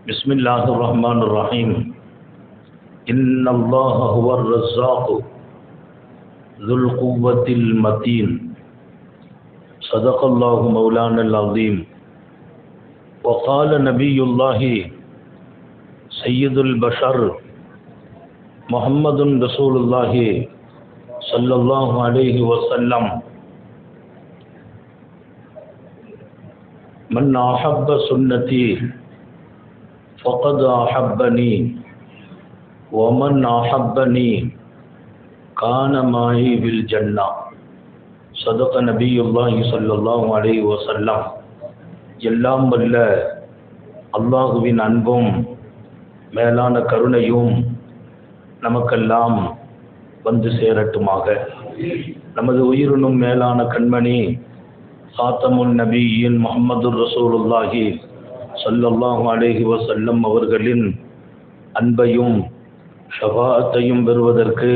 بسم الله الرحمن الرحيم إن الله هو الرزاق ذو القوة المتين صدق الله مولانا العظيم وقال نبي الله سيد البشر محمد رسول الله صلى الله عليه وسلم من أحب سنتي فقد أحبني ومن أحبني كان معي بالجنة صدق نبي الله صلى الله عليه وسلم எல்லாம் வல்ல அல்லாஹுவின் அன்பும் மேலான கருணையும் நமக்கெல்லாம் வந்து சேரட்டுமாக. நமது உயிரினும் மேலான கண்மணி சாத்தமுன் நபியின் முஹம்மது ரசூலுல்லாஹி ஸல்லல்லாஹு அலைஹி வஸல்லம் அவர்களின் அன்பையும் ஷஃபாஅத்தையும் பெறுவதற்கு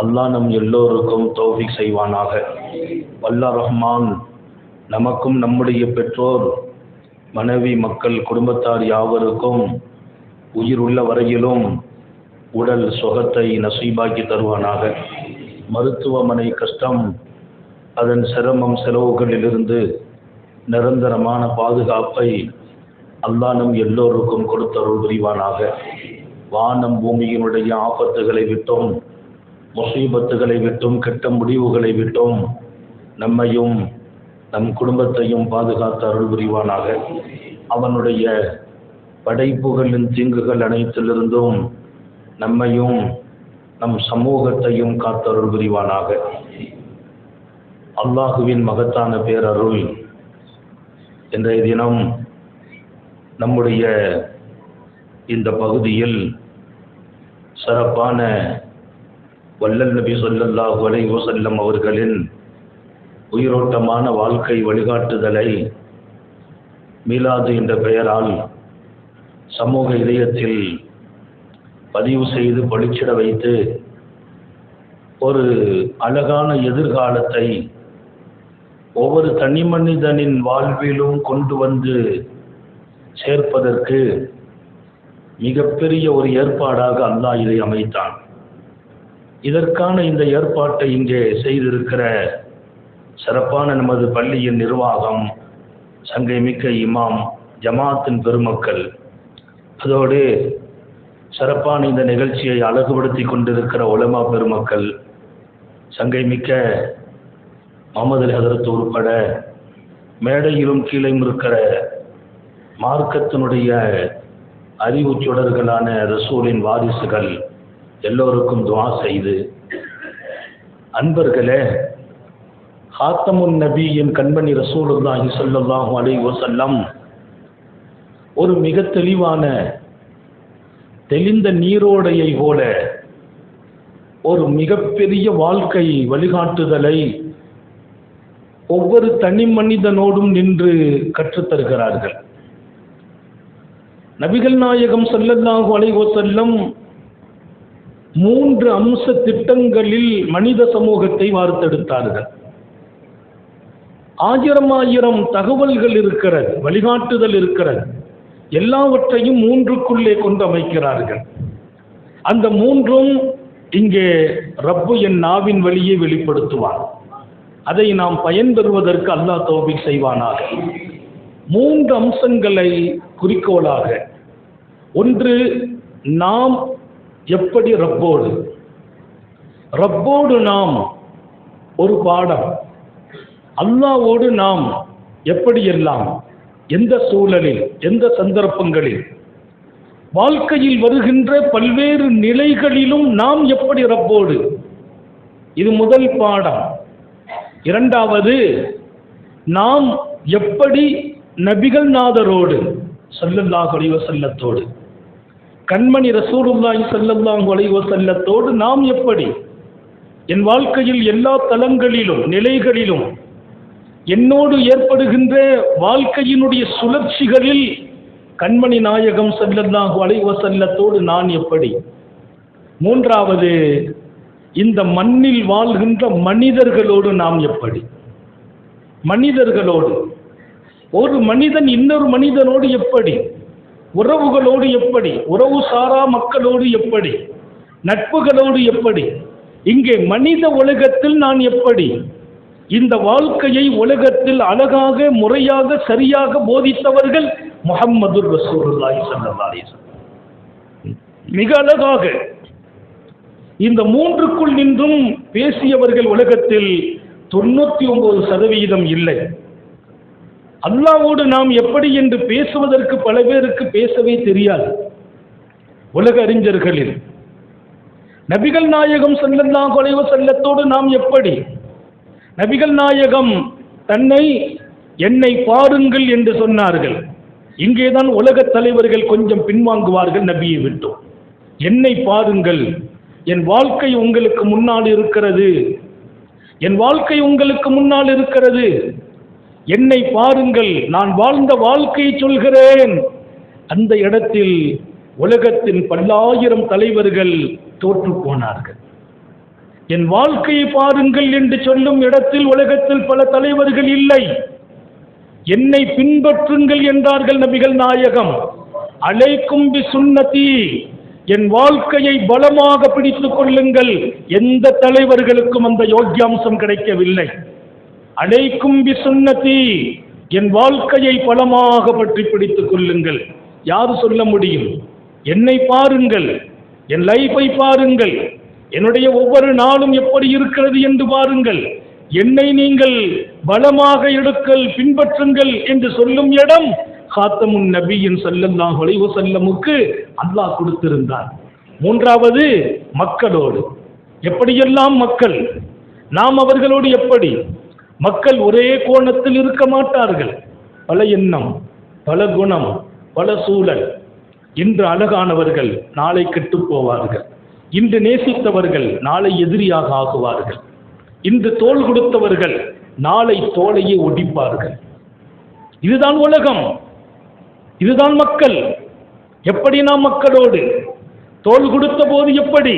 அல்லாஹ் நம் எல்லோருக்கும் தௌஃபீக் செய்வானாக. வல்லாஹ் ரஹ்மான் நமக்கும் நம்முடைய பெற்றோர், மனைவி, மக்கள், குடும்பத்தார் யாவருக்கும் உயிர் உள்ள வரையிலும் உடல் சுகத்தை நசீபாக்கி தருவானாக. மருத்துவமனை கஷ்டம், அதன் சிரமம், செலவுகளிலிருந்து நிரந்தரமான பாதுகாப்பை அல்லாஹ் நம் எல்லோருக்கும் கொடுத்தருள் புரிவானாக. வானம் பூமியினுடைய ஆபத்துகளை விட்டும், முசீபத்துகளை விட்டும், கெட்ட முடிவுகளை விட்டும் நம்மையும் நம் குடும்பத்தையும் பாதுகாத்து அருள் புரிவானாக. அவனுடைய படைப்புகளின் தீங்குகள் அனைத்திலிருந்தும் நம்மையும் நம் சமூகத்தையும் காத்தருள் புரிவானாக. அல்லாஹுவின் மகத்தான பேரருள் இன்றைய தினம் நம்முடைய இந்த பகுதியில் சிறப்பான வல்லல் நபி ஸல்லல்லாஹு அலைஹி வஸல்லம் அவர்களின் உயிரோட்டமான வாழ்க்கை வழிகாட்டுதலை மீலாது என்ற பெயரால் சமூக இதயத்தில் பதிவு செய்து பளிச்சிட வைத்து ஒரு அழகான எதிர்காலத்தை ஒவ்வொரு தனி மனிதனின் வாழ்விலும் கொண்டு வந்து சேர்ப்பதற்கு மிகப்பெரிய ஒரு ஏற்பாடாக அல்லாஹ் இதை அமைத்தான். இதற்கான இந்த ஏற்பாட்டை இங்கே செய்திருக்கிற சிறப்பான நமது பள்ளியின் நிர்வாகம், சங்கை மிக்க இமாம், ஜமாத்தின் பெருமக்கள், அதோடு சிறப்பான இந்த நிகழ்ச்சியை அழகுபடுத்தி கொண்டிருக்கிற உலமா பெருமக்கள், சங்கை மிக்க முஹம்மது ஹதரத் உட்பட மேடையிலும் கீழே இருக்கிற மார்க்கத்தினுடைய அறிவு சுடர்களான ரசூலின் வாரிசுகள் எல்லோருக்கும் துஆ செய்து, அன்பர்களே, ஹாத்தமுன் நபியின் கண்மணி ரசூலுல்லாஹி ஸல்லல்லாஹு அலைஹி வஸல்லம் ஒரு மிக தெளிந்த நீரோடையை போல ஒரு மிகப்பெரிய வாழ்க்கை வழிகாட்டுதலை ஒவ்வொரு தனி மனிதனோடும் நின்று கற்றுத்தருகிறார்கள். நபிகள் நாயகம் ஸல்லல்லாஹு அலைஹி வஸல்லம் 3 அம்ச திட்டங்களில் மனித சமூகத்தை வார்த்தெடுத்தார்கள். ஆயிரம் தகவல்கள் இருக்கிறது, வழிகாட்டுதல் இருக்கிறது, எல்லாவற்றையும் 3க்குள்ளே கொண்டு அமைக்கிறார்கள். அந்த 3ம் இங்கே ரப்பு என் நாவின் வழியே வெளிப்படுத்துவான். அதை நாம் பயன்பெறுவதற்கு அல்லாஹ் தௌஃபீக் செய்வானாக. 3 அம்சங்களை குறிக்கோளாக, ஒன்று, நாம் எப்படி ரப்போடு நாம் ஒரு பாடம், அல்லாஹ்வோடு நாம் எப்படியெல்லாம், எந்த சூழலில், எந்த சந்தர்ப்பங்களில், வாழ்க்கையில் வருகின்ற பல்வேறு நிலைகளிலும் நாம் எப்படி ரப்போடு, இது முதல் பாடம். இரண்டாவது, நாம் எப்படி நபிகள் நாதரோடு ஸல்லல்லாஹு அலைஹி வஸல்லத்தோடு, கண்மணி ரசூலுல்லாஹி ஸல்லல்லாஹு அலைஹி வஸல்லத்தோடு நாம் எப்படி என் வாழ்க்கையில் எல்லா தளங்களிலும் நிலைகளிலும் என்னோடு ஏற்படுகின்ற வாழ்க்கையினுடைய சுழற்சிகளில் கண்மணி நாயகம் ஸல்லல்லாஹு அலைஹி வஸல்லத்தோடு நான் எப்படி. மூன்றாவது, இந்த மண்ணில் வாழ்கின்ற மனிதர்களோடு நாம் எப்படி, மனிதர்களோடு, ஒரு மனிதன் இன்னொரு மனிதனோடு எப்படி, உறவுகளோடு எப்படி, உறவு சாரா மக்களோடு எப்படி, நட்புகளோடு எப்படி, இங்கே மனித உலகத்தில் நான் எப்படி, இந்த வாழ்க்கையை உலகத்தில் அழகாக முறையாக சரியாக போதித்தவர்கள் முஹம்மது ரசூலுல்லாஹி ஸல்லல்லாஹு அலைஹி வஸல்லம். மிக அழகாக இந்த மூன்றுக்குள் நின்றும் பேசியவர்கள் உலகத்தில் 99% இல்லை. அல்லாஹ்வோடு நாம் எப்படி என்று பேசுவதற்கு பல பேருக்கு பேசவே தெரியாது. உலக அறிஞர்களில் நபிகள் நாயகம் ஸல்லல்லாஹு அலைஹி வஸல்லத்தோடு நாம் எப்படி, நபிகள் நாயகம் என்னை பாருங்கள் என்று சொன்னார்கள். இங்கேதான் உலக தலைவர்கள் கொஞ்சம் பின்வாங்குவார்கள். நபியை விட்டோம், என்னை பாருங்கள், என் வாழ்க்கை உங்களுக்கு முன்னால் இருக்கிறது, என் வாழ்க்கை உங்களுக்கு முன்னால் இருக்கிறது, என்னை பாருங்கள், நான் வாழ்ந்த வாழ்க்கையை சொல்கிறேன். அந்த இடத்தில் உலகத்தின் பல்லாயிரம் தலைவர்கள் தோற்று போனார்கள். என் வாழ்க்கையை பாருங்கள் என்று சொல்லும் இடத்தில் உலகத்தில் பல தலைவர்கள் இல்லை. என்னை பின்பற்றுங்கள் என்றார்கள் நபிகள் நாயகம். அலைக்கும் பி சுன்னதி, என் வாழ்க்கையை பலமாக பிடித்துக் கொள்ளுங்கள். எந்த தலைவர்களுக்கும் அந்த யோக்கியாம்சம் கிடைக்கவில்லை. அலைக்கும் பி சுன்னதி, என் வாழ்க்கையை பலமாக பற்றி பிடித்துக் கொள்ளுங்கள். யார் சொல்ல முடியும்? என்னை பாருங்கள், என் லைஃபை பாருங்கள், என்னுடைய ஒவ்வொரு நாளும் எப்படி இருக்கிறது என்று பாருங்கள், என்னை நீங்கள் பலமாக எடுக்கல் பின்பற்றுங்கள் என்று சொல்லும் இடம் காத்தமுன் நபியின் ஸல்லல்லாஹு அலைஹி வஸல்லமுக்கு அல்லாஹ் கொடுத்திருந்தார். மூன்றாவது மக்களோடு எப்படியெல்லாம் மக்கள், நாம் அவர்களோடு எப்படி, மக்கள் ஒரே கோணத்தில் இருக்க மாட்டார்கள். பல எண்ணம், பல குணம், பல சூழல். இன்று அழகானவர்கள் நாளை கெட்டு போவார்கள். இன்று நேசித்தவர்கள் நாளை எதிரியாக ஆகுவார்கள். இன்று தோள் கொடுத்தவர்கள் நாளை தோளையே ஒடிப்பார்கள். இதுதான் உலகம், இதுதான் மக்கள். எப்படி நாம் மக்களோடு தோள் கொடுத்த போது எப்படி,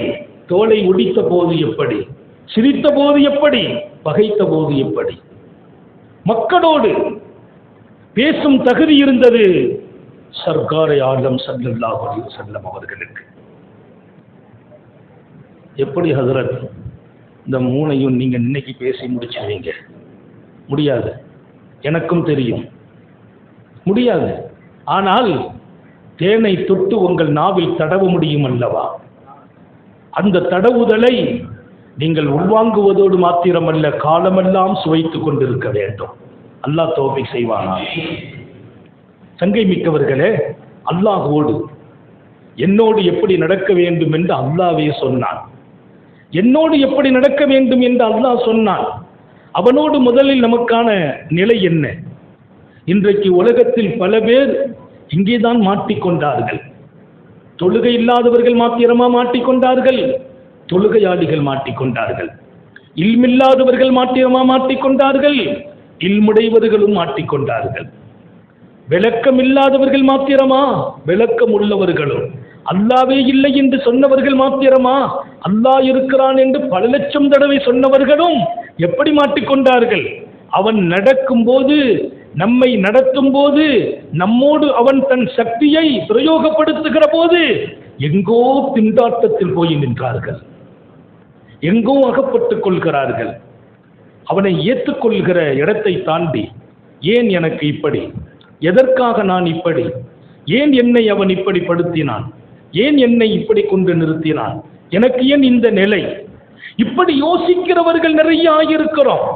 தோளை ஒடித்த போது எப்படி, சிரித்த போது எப்படி, பகைத்த போது எப்படி, மக்களோடு பேசும் தகுதி இருந்தது சர்க்காரை ஆலம் ஸல்லல்லாஹு அலைஹி வஸல்லம் அவர்களுக்கு. எப்படி ஹஜ்ரத் இந்த மூணையும் நீங்க இன்னைக்கு பேசி முடிச்சுவீங்க? முடியாது, எனக்கும் தெரியும் முடியாது. ஆனால் தேனை தொட்டு உங்கள் நாவில் தடவ முடியும் அல்லவா? அந்த தடவுதலை நீங்கள் உள்வாங்குவதோடு மாத்திரமல்ல, காலமெல்லாம் சுவைத்துக் கொண்டிருக்க வேண்டும். அல்லாஹ் தௌஃபீக் செய்வானா? சங்கை மிக்கவர்களே, அல்லாஹ்வோடு என்னோடு எப்படி நடக்க வேண்டும் என்று அல்லாஹ்வே சொன்னான். என்னோடு எப்படி நடக்க வேண்டும் என்று அல்லாஹ் சொன்னான். அவனோடு முதலில் நமக்கான நிலை என்ன? இன்றைக்கு உலகத்தில் பல பேர் இங்கேதான் மாட்டிக்கொண்டார்கள். தொழுகை இல்லாதவர்கள் மாத்திரமா மாட்டிக்கொண்டார்கள்? தொழுகையாளிகள் மாட்டிக்கொண்டார்கள். இல்மில்லாதவர்கள் மாத்திரமா மாட்டிக்கொண்டார்கள்? இல்முடையவர்களும் மாட்டிக்கொண்டார்கள். விளக்கம் இல்லாதவர்கள் மாத்திரமா? விளக்கம் உள்ளவர்களும். அல்லாவே இல்லை என்று சொன்னவர்கள் மாத்திரமா? அல்லாஹ் இருக்கிறான் என்று பல லட்சம் தடவை சொன்னவர்களும் எப்படி மாட்டிக்கொண்டார்கள்? அவன் நடக்கும் போது, நம்மை நடத்தும் போது, நம்மோடு அவன் தன் சக்தியை பிரயோகப்படுத்துகிற போது எங்கோ திண்டாட்டத்தில் போய் நின்றார்கள், எங்கோ அகப்பட்டுக் கொள்கிறார்கள். அவனை ஏற்றுக்கொள்கிற இடத்தை தாண்டி, ஏன் எனக்கு இப்படி, எதற்காக நான் இப்படி, ஏன் என்னை அவன் இப்படி படுத்தினான், ஏன் என்னை இப்படி கொண்டு நிறுத்தினான், எனக்கு ஏன் இந்த நிலை, இப்படி யோசிக்கிறவர்கள் நிறைய ஆகியிருக்கிறோம்.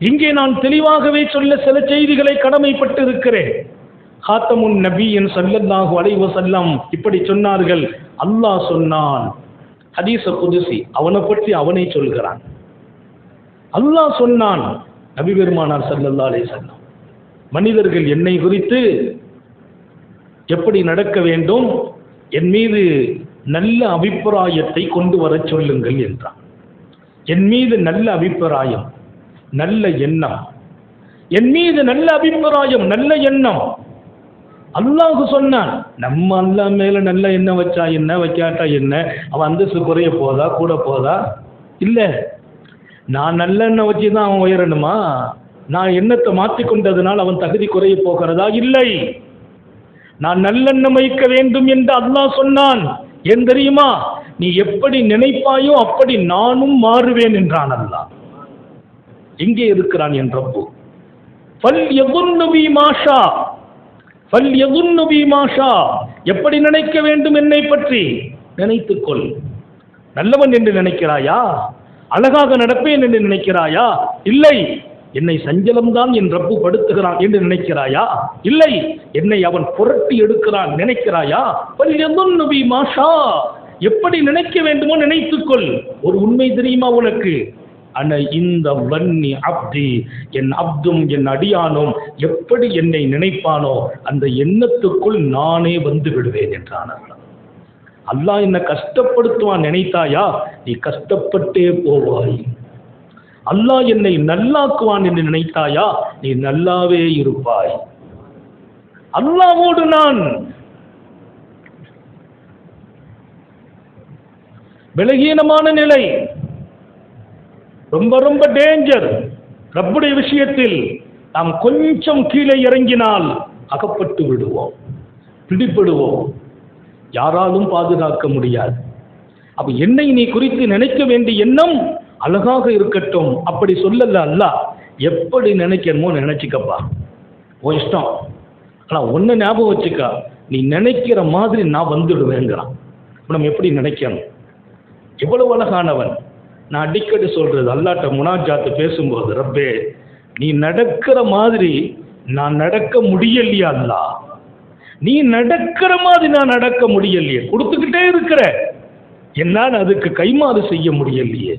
இங்கே நான் தெளிவாகவே சொல்ல சில செய்திகளை கடமைப்பட்டு இருக்கிறேன். காத்தமுன் நபியின் ஸல்லல்லாஹு அலைஹி வஸல்லம் இப்படி சொன்னார்கள். அல்லாஹ் சொன்னான், ஹதீஸ் குதுசி, அவனை பற்றி அவனே சொல்கிறான். அல்லாஹ் சொன்னான், நபி பெருமானார் ஸல்லல்லாஹு அலைஹி வஸல்லம், மனிதர்கள் என்னை குறித்து எப்படி நடக்க வேண்டும், என் மீது நல்ல அபிப்பிராயத்தை கொண்டு வர சொல்லுங்கள் என்றான். என் மீது நல்ல அபிப்பிராயம், நல்ல எண்ணம், என் மீது நல்ல அபிப்பிராயம், நல்ல எண்ணம். அல்லாஹ் சொன்னான். நம்ம அல்லாஹ் மேல நல்ல எண்ணம் வச்சா என்ன, வைக்காட்டா என்ன, அவன் அந்தஸ்து குறைய போதா கூட போதா? இல்ல, நான் நல்ல எண்ணம் வச்சுதான் அவன் உயரணுமா? நான் எண்ணத்தை மாற்றிக்கொண்டதுனால் அவன் தகுதி குறைய போகிறதா? இல்லை. நான் நல்லெண்ணம் வைக்க வேண்டும் என்று அல்லாஹ் சொன்னான். ஏன் தெரியுமா? நீ எப்படி நினைப்பாயோ அப்படி நானும் மாறுவேன் என்றான் அல்லாஹ். எங்கே இருக்கிறான் என் ரப்பு? எப்படி நினைக்க வேண்டும் என்னை பற்றி நினைத்துக்கொள். நல்லவன் என்று நினைக்கிறாயா? அழகாக நடப்பேன் என்று நினைக்கிறாயா? இல்லை. என்னை சஞ்சலம்தான் என் ரப்பு படுத்துகிறான் என்று நினைக்கிறாயா? இல்லை. என்னை அவன் புரட்டி எடுக்கிறான் நினைக்கிறாயா? எப்படி நினைக்க வேண்டுமோ நினைத்துக்கொள். ஒரு உண்மை தெரியுமா உனக்கு? இந்த வன்னி அப்தி, என் அப்தும் என் அடியானும் எப்படி என்னை நினைப்பானோ அந்த எண்ணத்துக்குள் நானே வந்து விடுவேன் என்றான் அல்லாஹ். அல்லாஹ் என்ன கஷ்டப்படுத்துவான் நினைத்தாயா? நீ கஷ்டப்பட்டே போவாய். அல்லாஹ் என்னை நல்லாக்குவான் என்று நினைத்தாயா? நீ நல்லாவே இருப்பாய். அல்லாஹ்வோடு நான் பலகீனமான நிலை, ரொம்ப ரொம்ப டேஞ்சர். ரப்புடைய விஷயத்தில் நாம் கொஞ்சம் கீழே இறங்கினால் அகப்பட்டு விடுவோம், பிடிபடுவோம், யாராலும் பாதுகாக்க முடியாது. அப்ப என்னை நீ குறித்து நினைக்க வேண்டிய எண்ணம் அழகாக இருக்கட்டும் அப்படி சொல்லல அல்லாஹ். எப்படி நினைக்கணுமோ நினைச்சுக்கப்பா, உன் இஷ்டம். ஆனா ஒன்னு ஞாபகம் வச்சுக்கா, நீ நினைக்கிற மாதிரி நான் வந்துடுவேங்கிறான். நம்ம எப்படி நினைக்கணும்? எவ்வளவு அழகானவன். நான் அடிக்கடி சொல்றது, அல்லாட்ட முனாஜாத்து பேசும்போது, ரப்பே நீ நடக்கிற மாதிரி நான் நடக்க முடியலையா அல்லாஹ்? நீ நடக்கிற மாதிரி நான் நடக்க முடியலையே, கொடுத்துக்கிட்டே இருக்கிற, என்னால் அதுக்கு கைமாறு செய்ய முடியலையே.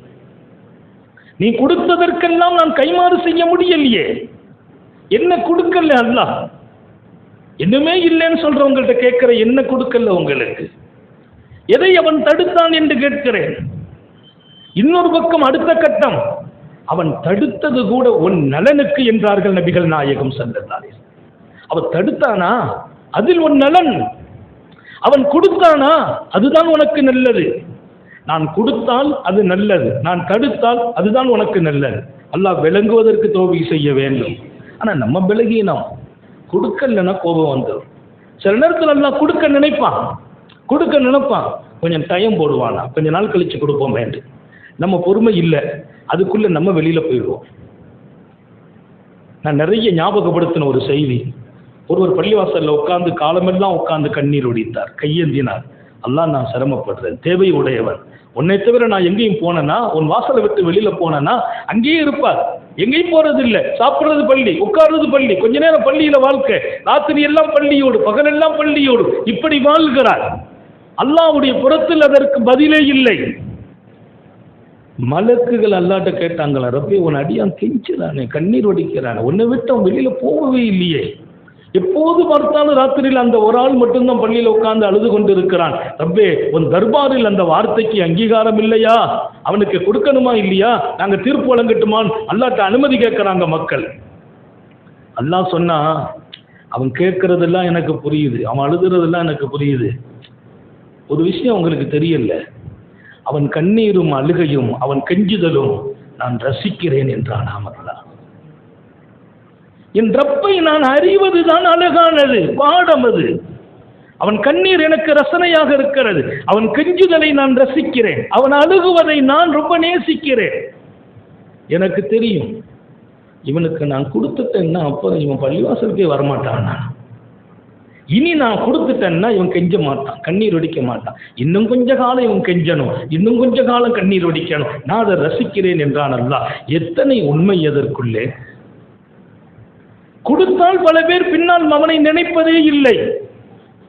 நீ கொடுத்ததற்கெல்லாம் நான் கைமாறு செய்ய முடியலையே. என்ன கொடுக்கல அல்லாஹ்? என்னமே இல்லைன்னு சொல்றவங்கள்ட்ட கேட்கிற, என்ன கொடுக்கல உங்களுக்கு? எதை அவன் தடுத்தான் என்று கேட்கிறேன். இன்னொரு பக்கம் அடுத்த கட்டம், அவன் தடுத்தது கூட உன் நலனுக்கு என்றார்கள் நபிகள் நாயகம் ஸல்லல்லாஹு அலைஹி வஸல்லம். அவன் தடுத்தானா அதில் உன் நலன், அவன் கொடுத்தானா அதுதான் உனக்கு நல்லது. நான் கொடுத்தால் அது நல்லது, நான் தடுத்தால் அதுதான் உனக்கு நல்லது. அல்லாஹ் விளங்குவதற்கு தௌபீக் செய்ய வேண்டும். ஆனா நம்ம பலகீனம், கொடுக்கலன்னா கோபம் வந்துடும். சில நேரத்தில் அல்லாஹ் கொடுக்க நினைப்பான், கொஞ்சம் டைம் போடுவானா, கொஞ்ச நாள் கழிச்சு கொடுப்போம் வேண்டும். நம்ம பொறுமை இல்லை, அதுக்குள்ள நம்ம வெளியில போயிடுவோம். நான் நிறைய ஞாபகப்படுத்தின ஒரு செய்தி. ஒருவர் பள்ளிவாசல்ல உட்கார்ந்து காலமெல்லாம் உட்கார்ந்து கண்ணீர் ஒடித்தார், கையேந்தினார். அல்லாஹ் நான் சிரமப்படுறேன், தேவை உடையவன், உன்னை தவிர நான் எங்கேயும் போனேன்னா, உன் வாசலை விட்டு வெளியில போனேன்னா அங்கேயே இருப்பார், எங்கேயும் போறது இல்லை, சாப்பிடுறது பள்ளி, உட்கார்றது பள்ளி, கொஞ்ச நேரம் பள்ளியில வாழ்க்கை, ராத்திரி எல்லாம் பள்ளியோடு, பகலெல்லாம் பள்ளியோடு, இப்படி வாழ்கிறார். அல்லாஹ்வுடைய புறத்தில் அதற்கு பதிலே இல்லை. மலக்குகள் அல்லாட்ட கேட்டாங்களா, ரப்பே உன் அடியான் கெஞ்சுறானே, கண்ணீர் வடிக்கிறானே, உன்னை விட்டு அவன் வெளியில போகவே இல்லையே, எப்போது பார்த்தாலும் ராத்திரியில் அந்த ஒரு ஆள் மட்டும்தான் பள்ளியில் உட்கார்ந்து அழுது கொண்டு இருக்கிறான். ரப்பே உன் தர்பாரில் அந்த வார்த்தைக்கு அங்கீகாரம் இல்லையா? அவனுக்கு கொடுக்கணுமா இல்லையா? நாங்க தீர்ப்பு வழங்கட்டுமான் அல்லாட்ட அனுமதி கேட்கிறாங்க மக்கள். அல்லாஹ் சொன்னா, அவன் கேட்கறதெல்லாம் எனக்கு புரியுது, அவன் அழுதுறதெல்லாம் எனக்கு புரியுது. ஒரு விஷயம் உங்களுக்கு தெரியல, அவன் கண்ணீரும் அழுகையும் அவன் கெஞ்சுதலும் நான் ரசிக்கிறேன் என்றான். அல்லாஹ், என் ரப்பை நான் அறிவதுதான் அழகானது, பாடம் அது. அவன் கண்ணீர் எனக்கு ரசனையாக இருக்கிறது, அவன் கெஞ்சுதலை நான் ரசிக்கிறேன், அவன் அழுகுவதை நான் ரொம்ப நேசிக்கிறேன். எனக்கு தெரியும் இவனுக்கு நான் கொடுத்துட்டேன்னா அப்புறம் இவன் பள்ளிவாசலுக்கே வரமாட்டான். இனி நான் கொடுத்துட்டேன்னா இவன் கெஞ்ச மாட்டான், கண்ணீர் வடிக்க மாட்டான். இன்னும் கொஞ்ச காலம் இவன் கெஞ்சணும், இன்னும் கொஞ்ச காலம் கண்ணீர் வடிக்கணும், நான் அதை ரசிக்கிறேன் என்றான் அல்லாஹ். எத்தனை உண்மை எதற்குள்ளே! கொடுத்தால் பல பேர் பின்னால் அவனை நினைப்பதே இல்லை.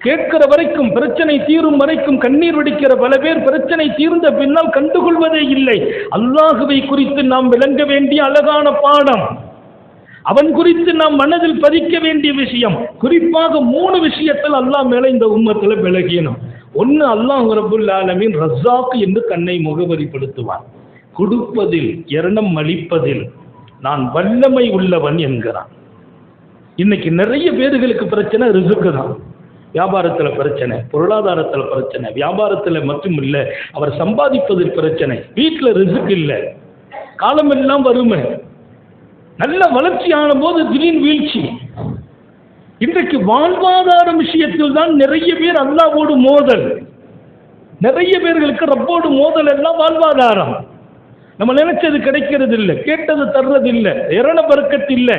கேட்கிற வரைக்கும், பிரச்சனை தீரும் வரைக்கும் கண்ணீர் வடிக்கிற பல பேர் பிரச்சனை தீர்ந்த பின்னால் கண்டுகொள்வதே இல்லை. அல்லாஹுவை குறித்து நாம் விளங்க வேண்டிய அழகான பாடம், அவன் குறித்து நாம் மனதில் பதிக்க வேண்டிய விஷயம். குறிப்பாக 3 விஷயத்தில் அல்லாஹ் மேல இந்த உம்மத்தில் விலகியணும். ஒன்னு, அல்லாஹ் ரப்புல் ஆலமீன் ரஸாக் என்று தன்னை முகவரிப்படுத்துவான். கொடுப்பதில், இரண்டும் அளிப்பதில் நான் வல்லமை உள்ளவன் என்கிறான். இன்னைக்கு நிறைய பேர்களுக்கு பிரச்சனை ரிஸ்க் தான். வியாபாரத்துல பிரச்சனை, பொருளாதாரத்துல பிரச்சனை, வியாபாரத்துல மட்டும் இல்லை, அவர் சம்பாதிப்பதில் பிரச்சனை, வீட்டுல ரிஸ்க் இல்லை, காலம் எல்லாம் வறுமை, நல்ல வளர்ச்சி ஆன போது திடீர் வீழ்ச்சி. இன்றைக்கு வாழ்வாதார விஷயத்தில் தான் நிறைய பேர் அல்லாஹ்வோடு மோதல். நிறைய பேர்களுக்கு ரப்போடு மோதல் எல்லாம் வாழ்வாதாரம். நம்ம நினைச்சது கிடைக்கிறது இல்லை, கேட்டது தர்றது இல்லை, இரண பரக்கத் இல்லை.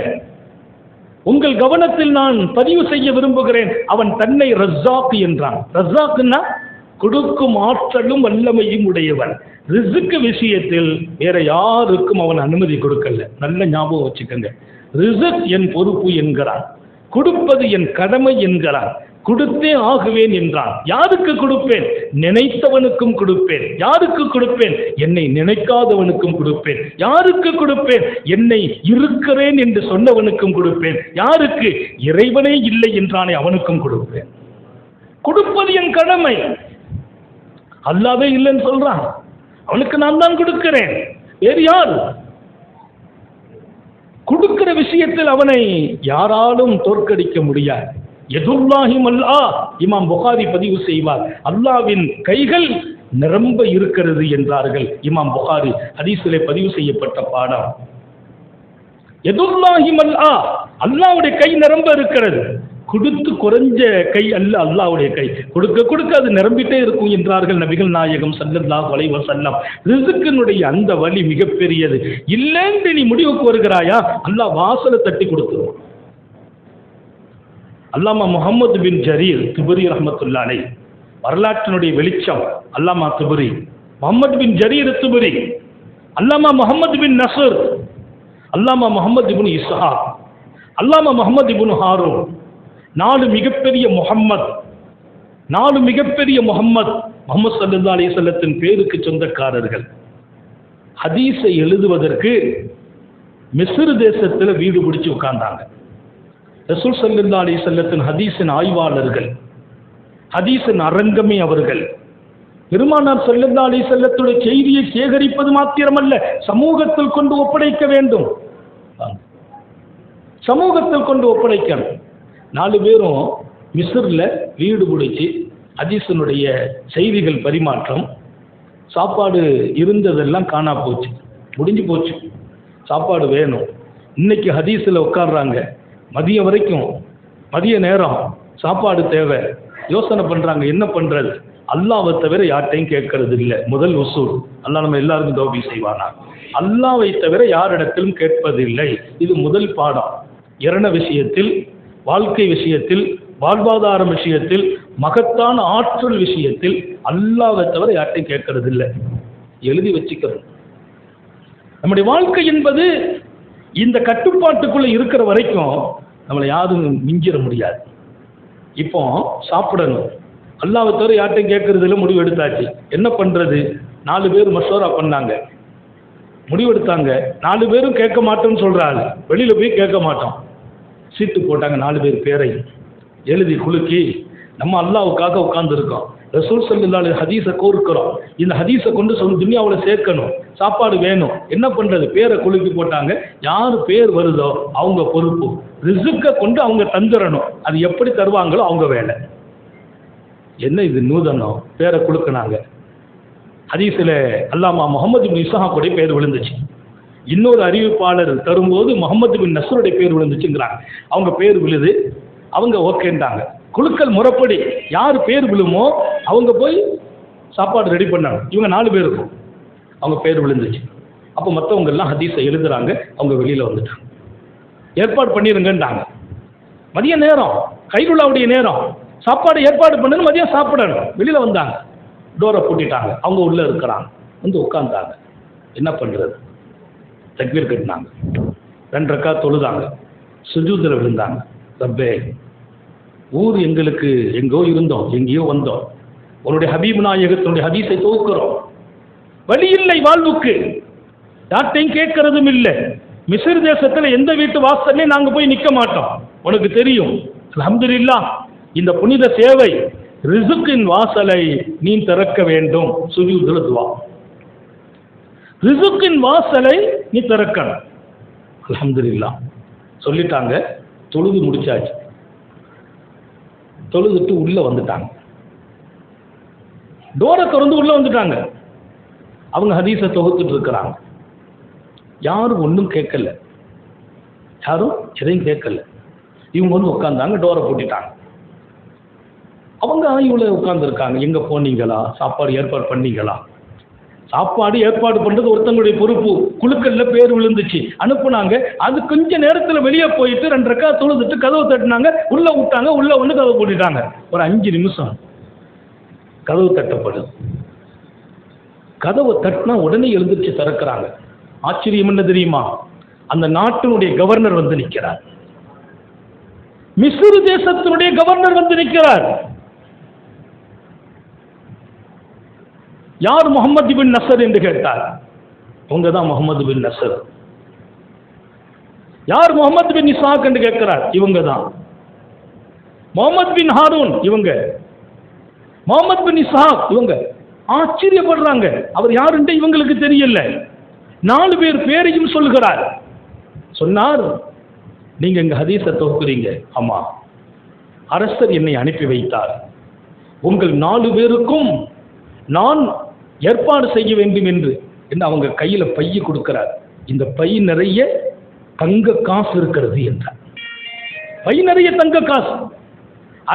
உங்கள் கவனத்தில் நான் பதிவு செய்ய விரும்புகிறேன், அவன் தன்னை ரஸாக் என்றான். ரஸாக்னா கொடுக்கும் ஆற்றலும் வல்லமையும் உடையவன். ரிஸ்க் விஷயத்தில் வேற யாருக்கும் அவன் அனுமதி கொடுக்கல. நல்ல ஞாபகம் வச்சுக்கோங்க. ரிஸ்க் என் பொறுப்பு என்கிறான், கொடுப்பது என் கடமை என்கிறான், கொடுத்தே ஆகுவேன் என்றான். யாருக்கு கொடுப்பேன்? நினைத்தவனுக்கும் கொடுப்பேன். யாருக்கு கொடுப்பேன்? என்னை நினைக்காதவனுக்கும் கொடுப்பேன். யாருக்கு கொடுப்பேன்? என்னை இருக்கிறேன் என்று சொன்னவனுக்கும் கொடுப்பேன். யாருக்கு? இறைவனே இல்லை என்றானே அவனுக்கும் கொடுப்பேன். கொடுப்பது என் கடமை. அல்லாவே இல்லைன்னு சொல்றான், அவனுக்கு நான் தான் கொடுக்கிறேன். வேறு யார்? கொடுக்கிற விஷயத்தில் அவனை யாராலும் தோற்கடிக்க முடியாது. யதுல்லாஹி மல்லா, இமாம் புகாரி பதிவு செய்வார், அல்லாவின் கைகள் நிரம்ப இருக்கிறது என்றார்கள். இமாம் புகாரி ஹதீஸிலே பதிவு செய்யப்பட்ட பாடம். யதுல்லாஹி மல்லா, அல்லாவுடைய கை நிரம்ப இருக்கிறது. கொடுத்து குறைஞ்ச கை அல்ல அல்லாவுடைய கை. கொடுக்க கொடுக்க அது நிரம்பிட்டே இருக்கும் என்றார்கள் நபிகள் நாயகம் ஸல்லல்லாஹு அலைஹி வஸல்லம். ரிஸ்கினுடைய அந்த வழி மிகப்பெரியது. இல்லைன்னு நீ முடிவுக்கு வருகிறாயா, அல்லாஹ் வாசலை தட்டி கொடுத்துருவான். அல்லாமா முஹம்மது பின் ஜரீர் திபரி ரஹ்மத்துல்லாஹி அலைஹி, வரலாற்றினுடைய வெளிச்சம். அல்லாமா திபரி, முஹம்மது பின் ஜரீர் திபரி, அல்லாமா முஹம்மது பின் நஸ்ர், அல்லாமா முஹம்மது இப்னு இஸ்ஹாக், அல்லாமா முஹம்மது இப்னு ஹாரூன். 4 மிகப்பெரிய முஹம்மத், 4 மிகப்பெரிய முஹம்மது ஸல்லல்லாஹு அலைஹி வஸல்லத்தின் பேருக்கு சொந்தக்காரர்கள். ஹதீஸை எழுதுவதற்கு மிஸ்ர் தேசத்தில் வீடு பிடிச்சு உட்கார்ந்தாங்க. ரசூல் ஸல்லல்லாஹு அலைஹி வஸல்லத்தின் ஹதீஸின் ஆய்வாளர்கள், ஹதீஸின் அரங்கமே அவர்கள். பெருமானார் ஸல்லல்லாஹு அலைஹி வஸல்லத்துடைய செய்தியை சேகரிப்பது மாத்திரமல்ல, சமூகத்தில் கொண்டு ஒப்படைக்க வேண்டும். சமூகத்தில் கொண்டு ஒப்படைக்கணும். 4 பேரும் மிஸ்ரில் வீடு பிடிச்சி ஹதீஸினுடைய செய்திகள் பரிமாற்றம். சாப்பாடு இருந்ததெல்லாம் காணா போச்சு, முடிஞ்சு போச்சு. சாப்பாடு வேணும். இன்னைக்கு ஹதீஸில் உட்கார்றாங்க, மதியம் வரைக்கும், மதிய நேரம் சாப்பாடு தேவை. யோசனை பண்ணுறாங்க, என்ன பண்ணுறது? அல்லாவை தவிர யார்ட்டையும் கேட்கறது இல்லை. முதல் உசூல், அல்லாஹ் நம்ம எல்லாருக்கும் தௌபி செய்வானா. அல்லாவை தவிர யாரிடத்திலும் கேட்பதில்லை. இது முதல் பாடம். இரண விஷயத்தில், வாழ்க்கை விஷயத்தில், வாழ்வாதார விஷயத்தில், மகத்தான ஆற்றல் விஷயத்தில் அல்லாவை தவிர யார்ட்டையும் கேட்கறது இல்லை. எழுதி வச்சுக்கிறது. நம்முடைய வாழ்க்கை என்பது இந்த கட்டுப்பாட்டுக்குள்ள இருக்கிற வரைக்கும் நம்மளை யாரும் மிஞ்சிட முடியாது. இப்போ சாப்பிடணும், அல்லாவை தவிர யார்ட்டையும் கேட்கறதுல முடிவு எடுத்தாச்சு. என்ன பண்றது? 4 பேர் மஷோரா பண்ணாங்க, முடிவெடுத்தாங்க. 4 பேரும் கேட்க மாட்டோம்னு சொல்றாங்க, வெளியில போய் கேட்க மாட்டோம். சீட்டு போட்டாங்க. 4 பேர் பேரை எழுதி குலுக்கி, நம்ம அல்லாவுக்காக உட்கார்ந்துருக்கோம், ரசூல் ஸல்லல்லாஹு அலைஹி ஹதீஸை கோர்க்கிறோம், இந்த ஹதீஸை கொண்டு சொல்லி துனியாவில் சேர்க்கணும், சாப்பாடு வேணும். என்ன பண்றது? பேரை குலுக்கி போட்டாங்க. யார் பேர் வருதோ அவங்க பொறுப்பு. ரிஸ்க்கை கொண்டு அவங்க தந்துடணும். அது எப்படி தருவாங்களோ அவங்க வேலை. என்ன இது நூதனம்? பேரை குலுக்கினாங்க. ஹதீஸில் அல்லாமா முஹம்மது பின் இஸ்ஹாக்குடைய பேர் விழுந்துச்சு. இன்னொரு அறிவிப்பாளர் தரும்போது முஹம்மது பின் நஸ்ருடைய பேர் விழுந்துச்சுங்கிறாங்க. அவங்க பேர் விழுது, அவங்க ஓகேன்றாங்க. குழுக்கள் முறைப்படி யார் பேர் விழுமோ அவங்க போய் சாப்பாடு ரெடி பண்ணாங்க. இவங்க 4 பேருக்கும் அவங்க பேர் விழுந்துச்சு. அப்போ மற்றவங்க எல்லாம் ஹதீஸை எழுதுறாங்க. அவங்க வெளியில் வந்துட்டாங்க. ஏற்பாடு பண்ணிருங்கன்றாங்க. மதிய நேரம், கைருல்லாவுடைய நேரம், சாப்பாடு ஏற்பாடு பண்ணணும், மதியம் சாப்பிடணும். வெளியில் வந்தாங்க, டோரை பூட்டிட்டாங்க. அவங்க உள்ளே இருக்கிறாங்க, வந்து உட்கார்ந்தாங்க. என்ன பண்ணுறது? தக்பீர் கட்டினாங்க, 2 ரக்காத் தொழுதாங்க, சுஜூதில் விழுந்தாங்க. ரப்பே, ஊர் எங்களுக்கு எங்கோ இருந்தோம், எங்கேயோ வந்தோம், உன்னுடைய ஹபீப் நாயகத்தினுடைய ஹதீஸை தொகுக்கிறோம். வழி இல்லை வாழ்வுக்கு, யார்ட்டையும் கேட்கறதும் இல்லை. மிஸ்ர் தேசத்தில் எந்த வீட்டு வாசல்லையும் நாங்கள் போய் நிற்க மாட்டோம். உனக்கு தெரியும். அல்ஹம்துலில்லாஹ், இந்த புனித சேவை, ரிஸ்கின் வாசலை நீ திறக்க வேண்டும். சுஜூதுல துவா, ரிஸ்கின் வாசலை நீ திறக்கணும். அல்ஹம்துலில்லாஹ் சொல்லிட்டாங்க. தொழுது முடிச்சாச்சு. தொழுதுட்டு உள்ள வந்துட்டாங்க. டோரை திறந்து உள்ள வந்துட்டாங்க. அவங்க ஹதீஸை தொகுத்துட்டு இருக்கிறாங்க. யாரும் ஒன்றும் கேட்கல, யாரும் எதையும் கேட்கல. இவங்க வந்து உட்காந்தாங்க, டோரை பூட்டிட்டாங்க. அவங்க இவ்வளோ உட்காந்துருக்காங்க. எங்கே போனீங்களா, சாப்பாடு ஏற்பாடு பண்ணீங்களா? சாப்பாடு ஏற்பாடு பண்ணுறது ஒருத்தங்களுடைய பொறுப்பு. குழுக்கள்ல பேர் விழுந்துச்சு, அனுப்புனாங்க. அது கொஞ்ச நேரத்தில் வெளியே போயிட்டு 2 ரக்கா தொழுதுட்டு கதவு தட்டினாங்க, உள்ள விட்டாங்க. உள்ள வந்து கதவு பூட்டிட்டாங்க. ஒரு 5 நிமிஷம் கதவு தட்டப்படுது. கதவை தட்டினா உடனே எழுந்திருச்சு திறக்கிறாங்க. ஆச்சரியம் என்ன தெரியுமா? அந்த நாட்டினுடைய கவர்னர் வந்து நிற்கிறார். மிஸ்ர் தேசத்தினுடைய கவர்னர் வந்து நிற்கிறார். யார்? முகமது பின் நசர் என்று கேட்டார். உங்க தான் முகமது பின் நசர். யார்? முகமது பின் இசாக் என்று கேட்கிறார். இவங்க தான். முகமது பின் ஹாரூன் இவங்க. முகமது பின் இசாக் இவங்க. ஆச்சரியப்படுறாங்க. அவர் யாருன்னு இவங்களுக்கு தெரியல. 4 பேர் பேரையும் சொல்கிறார். சொன்னார், நீங்க எங்க ஹதீஸை தொகுக்கிறீங்க. ஆமா, அரசர் என்னை அனுப்பி வைத்தார். உங்கள் 4 பேருக்கும் நான் ஏற்பாடு செய்ய வேண்டும் என்று அவங்க கையில பைய கொடுக்கிறார். இந்த பை நிறைய தங்க காசு இருக்கிறது என்றார். பை நிறைய தங்க காசு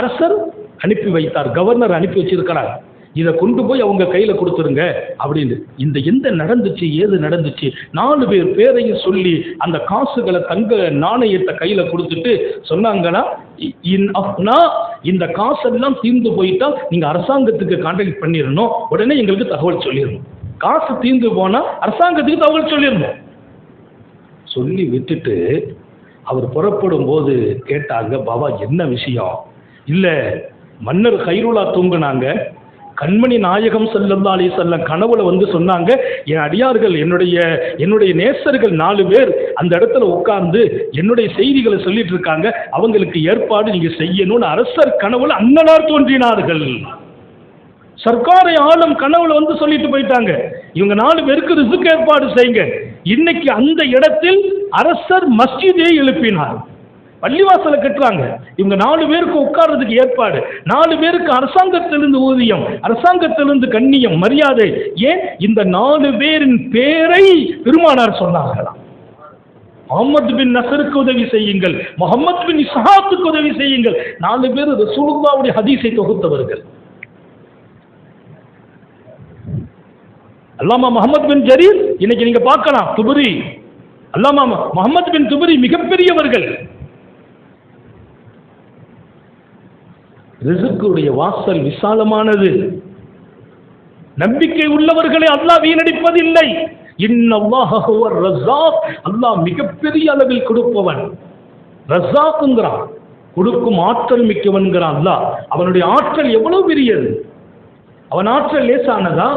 அரசர் அனுப்பி வைத்தார். கவர்னர் அனுப்பி வச்சிருக்கிறார். இதை கொண்டு போய் அவங்க கையில கொடுத்துருங்க அப்படின்னு. இந்த எந்த நடந்துச்சு, ஏது நடந்துச்சு, 4 பேர் பேரையும் சொல்லி அந்த காசுகளை, தங்க நாணயத்தை கையில கொடுத்துட்டு சொன்னாங்கன்னா, இந்த காசெல்லாம் தீர்ந்து போயிட்டா நீங்க அரசாங்கத்துக்கு கான்டாக்ட் பண்ணிடணும், உடனே எங்களுக்கு தகவல் சொல்லிடணும். காசு தீர்ந்து போனா அரசாங்கத்துக்கு தகவல் சொல்லிடணும். சொல்லி விட்டுட்டு அவர் புறப்படும் போது கேட்டாங்க, பாபா என்ன விஷயம்? இல்ல, மன்னர் கைருலா தூங்குனாங்க. கண்மணி நாயகம் ஸல்லல்லாஹு அலைஹி வஸல்லம் கனவுல வந்து சொன்னாங்க, என் அடியார்கள், என்னுடைய நேசர்கள் 4 பேர் அந்த இடத்துல உட்கார்ந்து என்னுடைய செய்திகளை சொல்லிட்டு இருக்காங்க, அவங்களுக்கு ஏற்பாடு நீங்க செய்யணும்னு அரசர் கனவுல அண்ணனார் தோன்றினார்கள். சர்க்காரை ஆளும் கனவுல வந்து சொல்லிட்டு போயிட்டாங்க, இவங்க 4 பேருக்கு ரிஸ்க் ஏற்பாடு செய்யுங்க. இன்னைக்கு அந்த இடத்தில் அரசர் மஸ்ஜிதை எழுப்பினார். பள்ளிவாசலை கட்டுறாங்க. இவங்க 4 பேருக்கு உட்கார்றதுக்கு ஏற்பாடு. 4 பேருக்கு அரசாங்கத்திலிருந்து ஊதியம், அரசாங்கத்திலிருந்து கண்ணியம், மரியாதை. ஏன்? இந்த 4 பேரின் பேரை பெருமானார் சொன்னார்களாம். முகமது பின் நசருக்கு உதவி செய்யுங்கள், முகமது பின் இஸ்ஹாக்குக்கு உதவி செய்யுங்கள். 4 பேர் ரசூலுல்லாஹ்வுடைய ஹதீஸை தொகுத்தவர்கள். அல்லாமா முகமது பின் ஜரீர் இன்னைக்கு நீங்க பார்க்கலாம், துபரி. அல்லாமா முகமது பின் துபரி மிகப்பெரியவர்கள். ரிஸ்குடைய வாசல் விசாலமானது. நம்பிக்கை உள்ளவர்களை அல்லாஹ் வீணடிப்பதில்லை. இன்னல்லாஹ ஹுவர் ரஸாக், அல்லாஹ் மிகப்பெரிய அளவில் கொடுப்பவன். ரஸாக்ங்கறான், கொடுக்கும் ஆற்றல் மிக்கவன்கிறான் அல்லாஹ். அவனுடைய ஆற்றல் எவ்வளவு பெரியது! அவன் ஆற்றல் லேசானதா?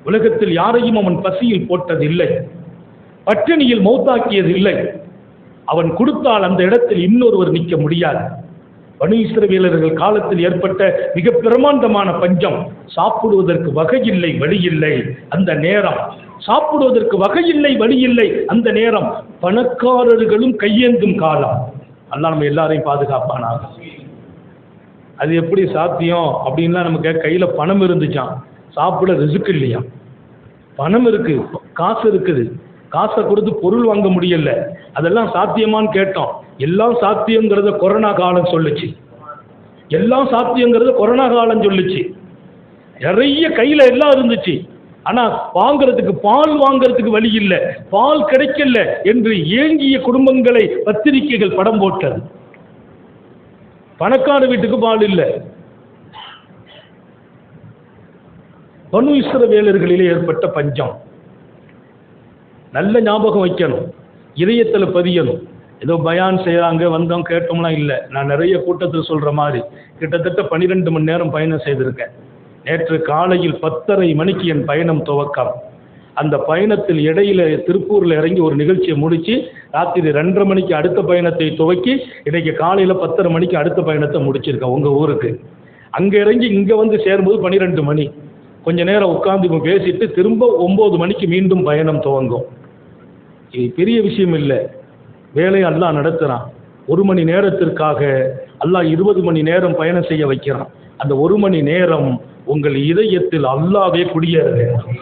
உலகத்தில் யாரையும் அவன் பசியில் போட்டதில்லை, பட்டினியில் மௌத்தாக்கியதில்லை. அவன் கொடுத்தால் அந்த இடத்தில் இன்னொருவர் நிற்க முடியாது. பனு இஸ்ரவேலர்கள் காலத்தில் ஏற்பட்ட மிக பிரமாண்டமான பஞ்சம். சாப்பிடுவதற்கு வகையில்லை, வழியில்லை. அந்த நேரம் சாப்பிடுவதற்கு வகையில்லை, வழியில்லை. அந்த நேரம் பணக்காரர்களும் கையேந்தும் காலம். அல்லாஹ் நம்ம எல்லாரையும் பாதுகாப்பானாக. அது எப்படி சாத்தியம் அப்படின்லாம் நமக்கு கையில பணம் இருந்துச்சான், சாப்பிட ரிஸ்க் இல்லையா? பணம் இருக்கு, காசு இருக்குது, காசை கொடுத்து பொருள் வாங்க முடியல. அதெல்லாம் சாத்தியமான்னு கேட்டோம். எல்லாம் சாத்தியங்கிறத கொரோனா காலம் சொல்லுச்சு. எல்லாம் சாத்தியங்கிறத கொரோனா காலம் சொல்லுச்சு. நிறைய கையில எல்லாம் இருந்துச்சு. ஆனா வாங்கிறதுக்கு, பால் வாங்கிறதுக்கு வழி இல்லை, பால் கிடைக்கல என்று ஏங்கிய குடும்பங்களை பத்திரிகைகள் படம் போட்டது. பணக்கார வீட்டுக்கு பால் இல்லை. பனு இஸ்ரவேலர்களிலே ஏற்பட்ட பஞ்சம் நல்ல ஞாபகம் வைக்கணும், இதயத்தில் பதியணும். ஏதோ பயான் செய்கிறாங்க, வந்தோம் கேட்டோம்லாம் இல்லை. நான் நிறைய கூட்டத்தில் சொல்கிற மாதிரி கிட்டத்தட்ட 12 மணி நேரம் பயணம் செய்திருக்கேன். நேற்று காலையில் 10:30 மணிக்கு என் பயணம் துவக்கம். அந்த பயணத்தில் இடையில திருப்பூரில் இறங்கி ஒரு நிகழ்ச்சியை முடித்து ராத்திரி 2:30 மணிக்கு அடுத்த பயணத்தை துவக்கி இன்றைக்கி காலையில் 10:30 மணிக்கு அடுத்த பயணத்தை முடிச்சிருக்கேன் உங்கள் ஊருக்கு. அங்கே இறங்கி இங்கே வந்து சேரும்போது 12 மணி. கொஞ்ச நேரம் உட்காந்து பேசிட்டு திரும்ப 9 மணிக்கு மீண்டும் பயணம் துவங்கும். இது பெரிய விஷயம் இல்லை. வேலையை அல்லாஹ் நடத்துகிறான். 1 மணி நேரத்திற்காக அல்லாஹ் 20 மணி நேரம் பயணம் செய்ய வைக்கிறான். அந்த 1 மணி நேரம் உங்கள் இதயத்தில் அல்லாஹ்வே குடியேற வேண்டும்.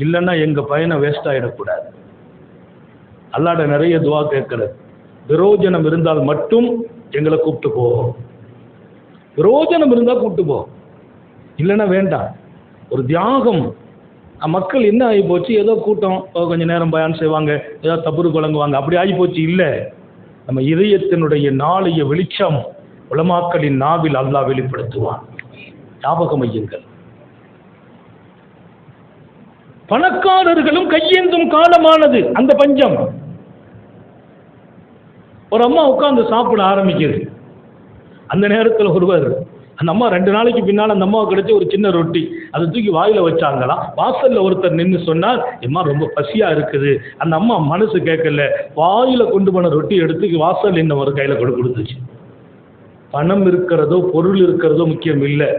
இல்லைன்னா எங்கள் பயணம் வேஸ்ட் ஆகிடக்கூடாது. அல்லாஹ்ட நிறைய துவா கேட்கறது. விரோஜனம் இருந்தால் மட்டும் எங்களை கூப்பிட்டு போ, விரோஜனம் இருந்தால் கூப்பிட்டு போ, இல்லைன்னா வேண்டாம். ஒரு தியாகம். மக்கள் என்ன ஆகி போச்சு, ஏதோ கூட்டம் கொஞ்சம் நேரம் பயான் செய்வாங்க, ஏதோ தபுரு குழங்குவாங்க, அப்படி ஆகி போச்சு. இல்லை, நம்ம இதயத்தினுடைய நாளைய வெளிச்சம் உலமாக்களின் நாவில் அல்லாஹ் வெளிப்படுத்துவான். ஞாபகம் வையுங்கள். பணக்காரர்களும் கையேந்தும் காலமானது அந்த பஞ்சம். ஒரு அம்மா உட்கார்ந்து சாப்பிட ஆரம்பிக்குது. அந்த நேரத்தில் ஒருவர், அந்த அம்மா 2 நாளைக்கு பின்னால் அந்த அம்மாவுக்கு கிடைச்ச ஒரு சின்ன ரொட்டி அதை தூக்கி வாயில வச்சாங்களாம். வாசல்ல ஒருத்தர் நின்று சொன்னார், எம்மா ரொம்ப பசியா இருக்குது. அந்த அம்மா மனசு கேட்கல, வாயில கொண்டு போன ரொட்டி எடுத்து வாசல் என்ன ஒரு கையில கொடுத்துச்சு. பணம் இருக்கிறதோ பொருள் இருக்கிறதோ முக்கியம் இல்லை,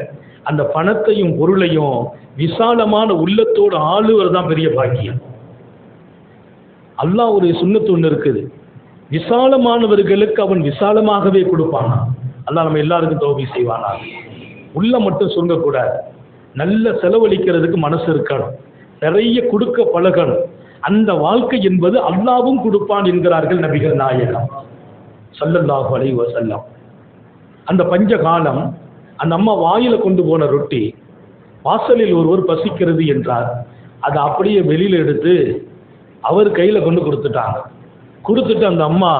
அந்த பணத்தையும் பொருளையும் விசாலமான உள்ளத்தோடு ஆளுவர் தான் பெரிய பாக்கியம். அல்லாஹ் ஒரு சுன்னத்து ஒன்று இருக்குது, விசாலமானவர்களுக்கு அவன் விசாலமாகவே கொடுப்பானா. அல்லாஹ் நம்ம எல்லாருக்கும் தௌபீக் செய்வானா. உள்ள மட்டும் சொல்லக்கூடாது, நல்ல செலவழிக்கிறதுக்கு மனசு இருக்கணும், நிறைய கொடுக்க பழகணும். அந்த வாழ்க்கை என்பது அல்லாஹ்வும் கொடுப்பான் என்கிறார்கள் நபிகள் நாயகம் ஸல்லல்லாஹு அலைஹி வஸல்லம். அந்த பஞ்ச காலம், அந்த அம்மா வாயில கொண்டு போன ரொட்டி வாசலில் ஒருவர் பசிக்கிறது என்றார், அதை அப்படியே வெளியில எடுத்து அவர் கையில கொண்டு கொடுத்துட்டாங்க. கொடுத்துட்டு அந்த அம்மா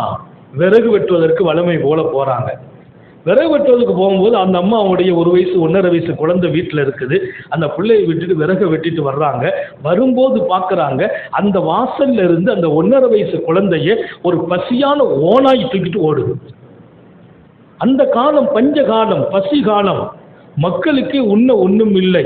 விறகு வெட்டுவதற்கு வளமை போல போறாங்க. விறகு வெட்டுவதற்கு போகும்போது அந்த அம்மா அவங்களுடைய 1 வயசு 1.5 வயசு குழந்தை வீட்டில் இருக்குது. அந்த பிள்ளையை விட்டுட்டு விறகு வெட்டிட்டு வர்றாங்க. வரும்போது பார்க்குறாங்க, அந்த வாசல்ல இருந்து அந்த 1.5 வயசு குழந்தைய ஒரு பசியான ஓனாய் தூக்கிட்டு ஓடுது. அந்த காலம் பஞ்ச காலம், பசி காலம். மக்களுக்கு உண்ண ஒன்றும் இல்லை,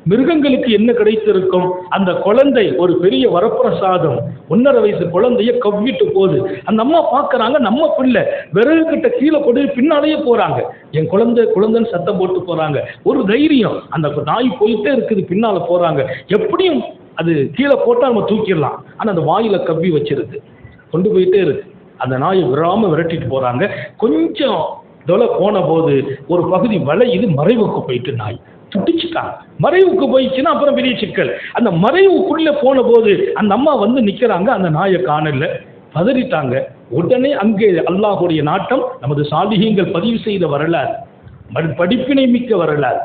மிருகங்களுக்கு என்ன கிடைத்திருக்கும்? அந்த குழந்தை ஒரு பெரிய வரப்பிரசாதம். 1.5 வயசு குழந்தைய கவ்விட்டு போகுது. அந்த அம்மா பார்க்கறாங்க, நம்ம பிள்ளை விறகு கிட்ட கீழே போட்டு பின்னாலேயே போறாங்க. என் குழந்தைன்னு சத்தம் போட்டு போறாங்க. ஒரு தைரியம், அந்த நாய் போயிட்டே இருக்குது, பின்னால போறாங்க. எப்படியும் அது கீழே போட்டா நம்ம தூக்கிடலாம். ஆனா அந்த வாயில கவ்வி வச்சிருக்கு, கொண்டு போயிட்டே இருக்கு. அந்த நாயை விடாம விரட்டிட்டு போறாங்க. கொஞ்சம் தொலை போன போது ஒரு பகுதி வளையுது, மறைவுக்கு போயிட்டு நாய் துடிச்சுட்டாங்க. மறைவுக்கு போயிடுச்சுன்னா அப்புறம் பெரிய சிக்கல். அந்த மறைவுக்குள்ள போன போது அந்த அம்மா வந்து நிக்கிறாங்க, அந்த நாயை காணல, பதறிட்டாங்க. உடனே அங்கே அல்லாஹுடைய நாட்டம், நமது சாலிஹீங்கள் பதிவு செய்த வரலாறு, படிப்பினை மிக்க வரலாறு.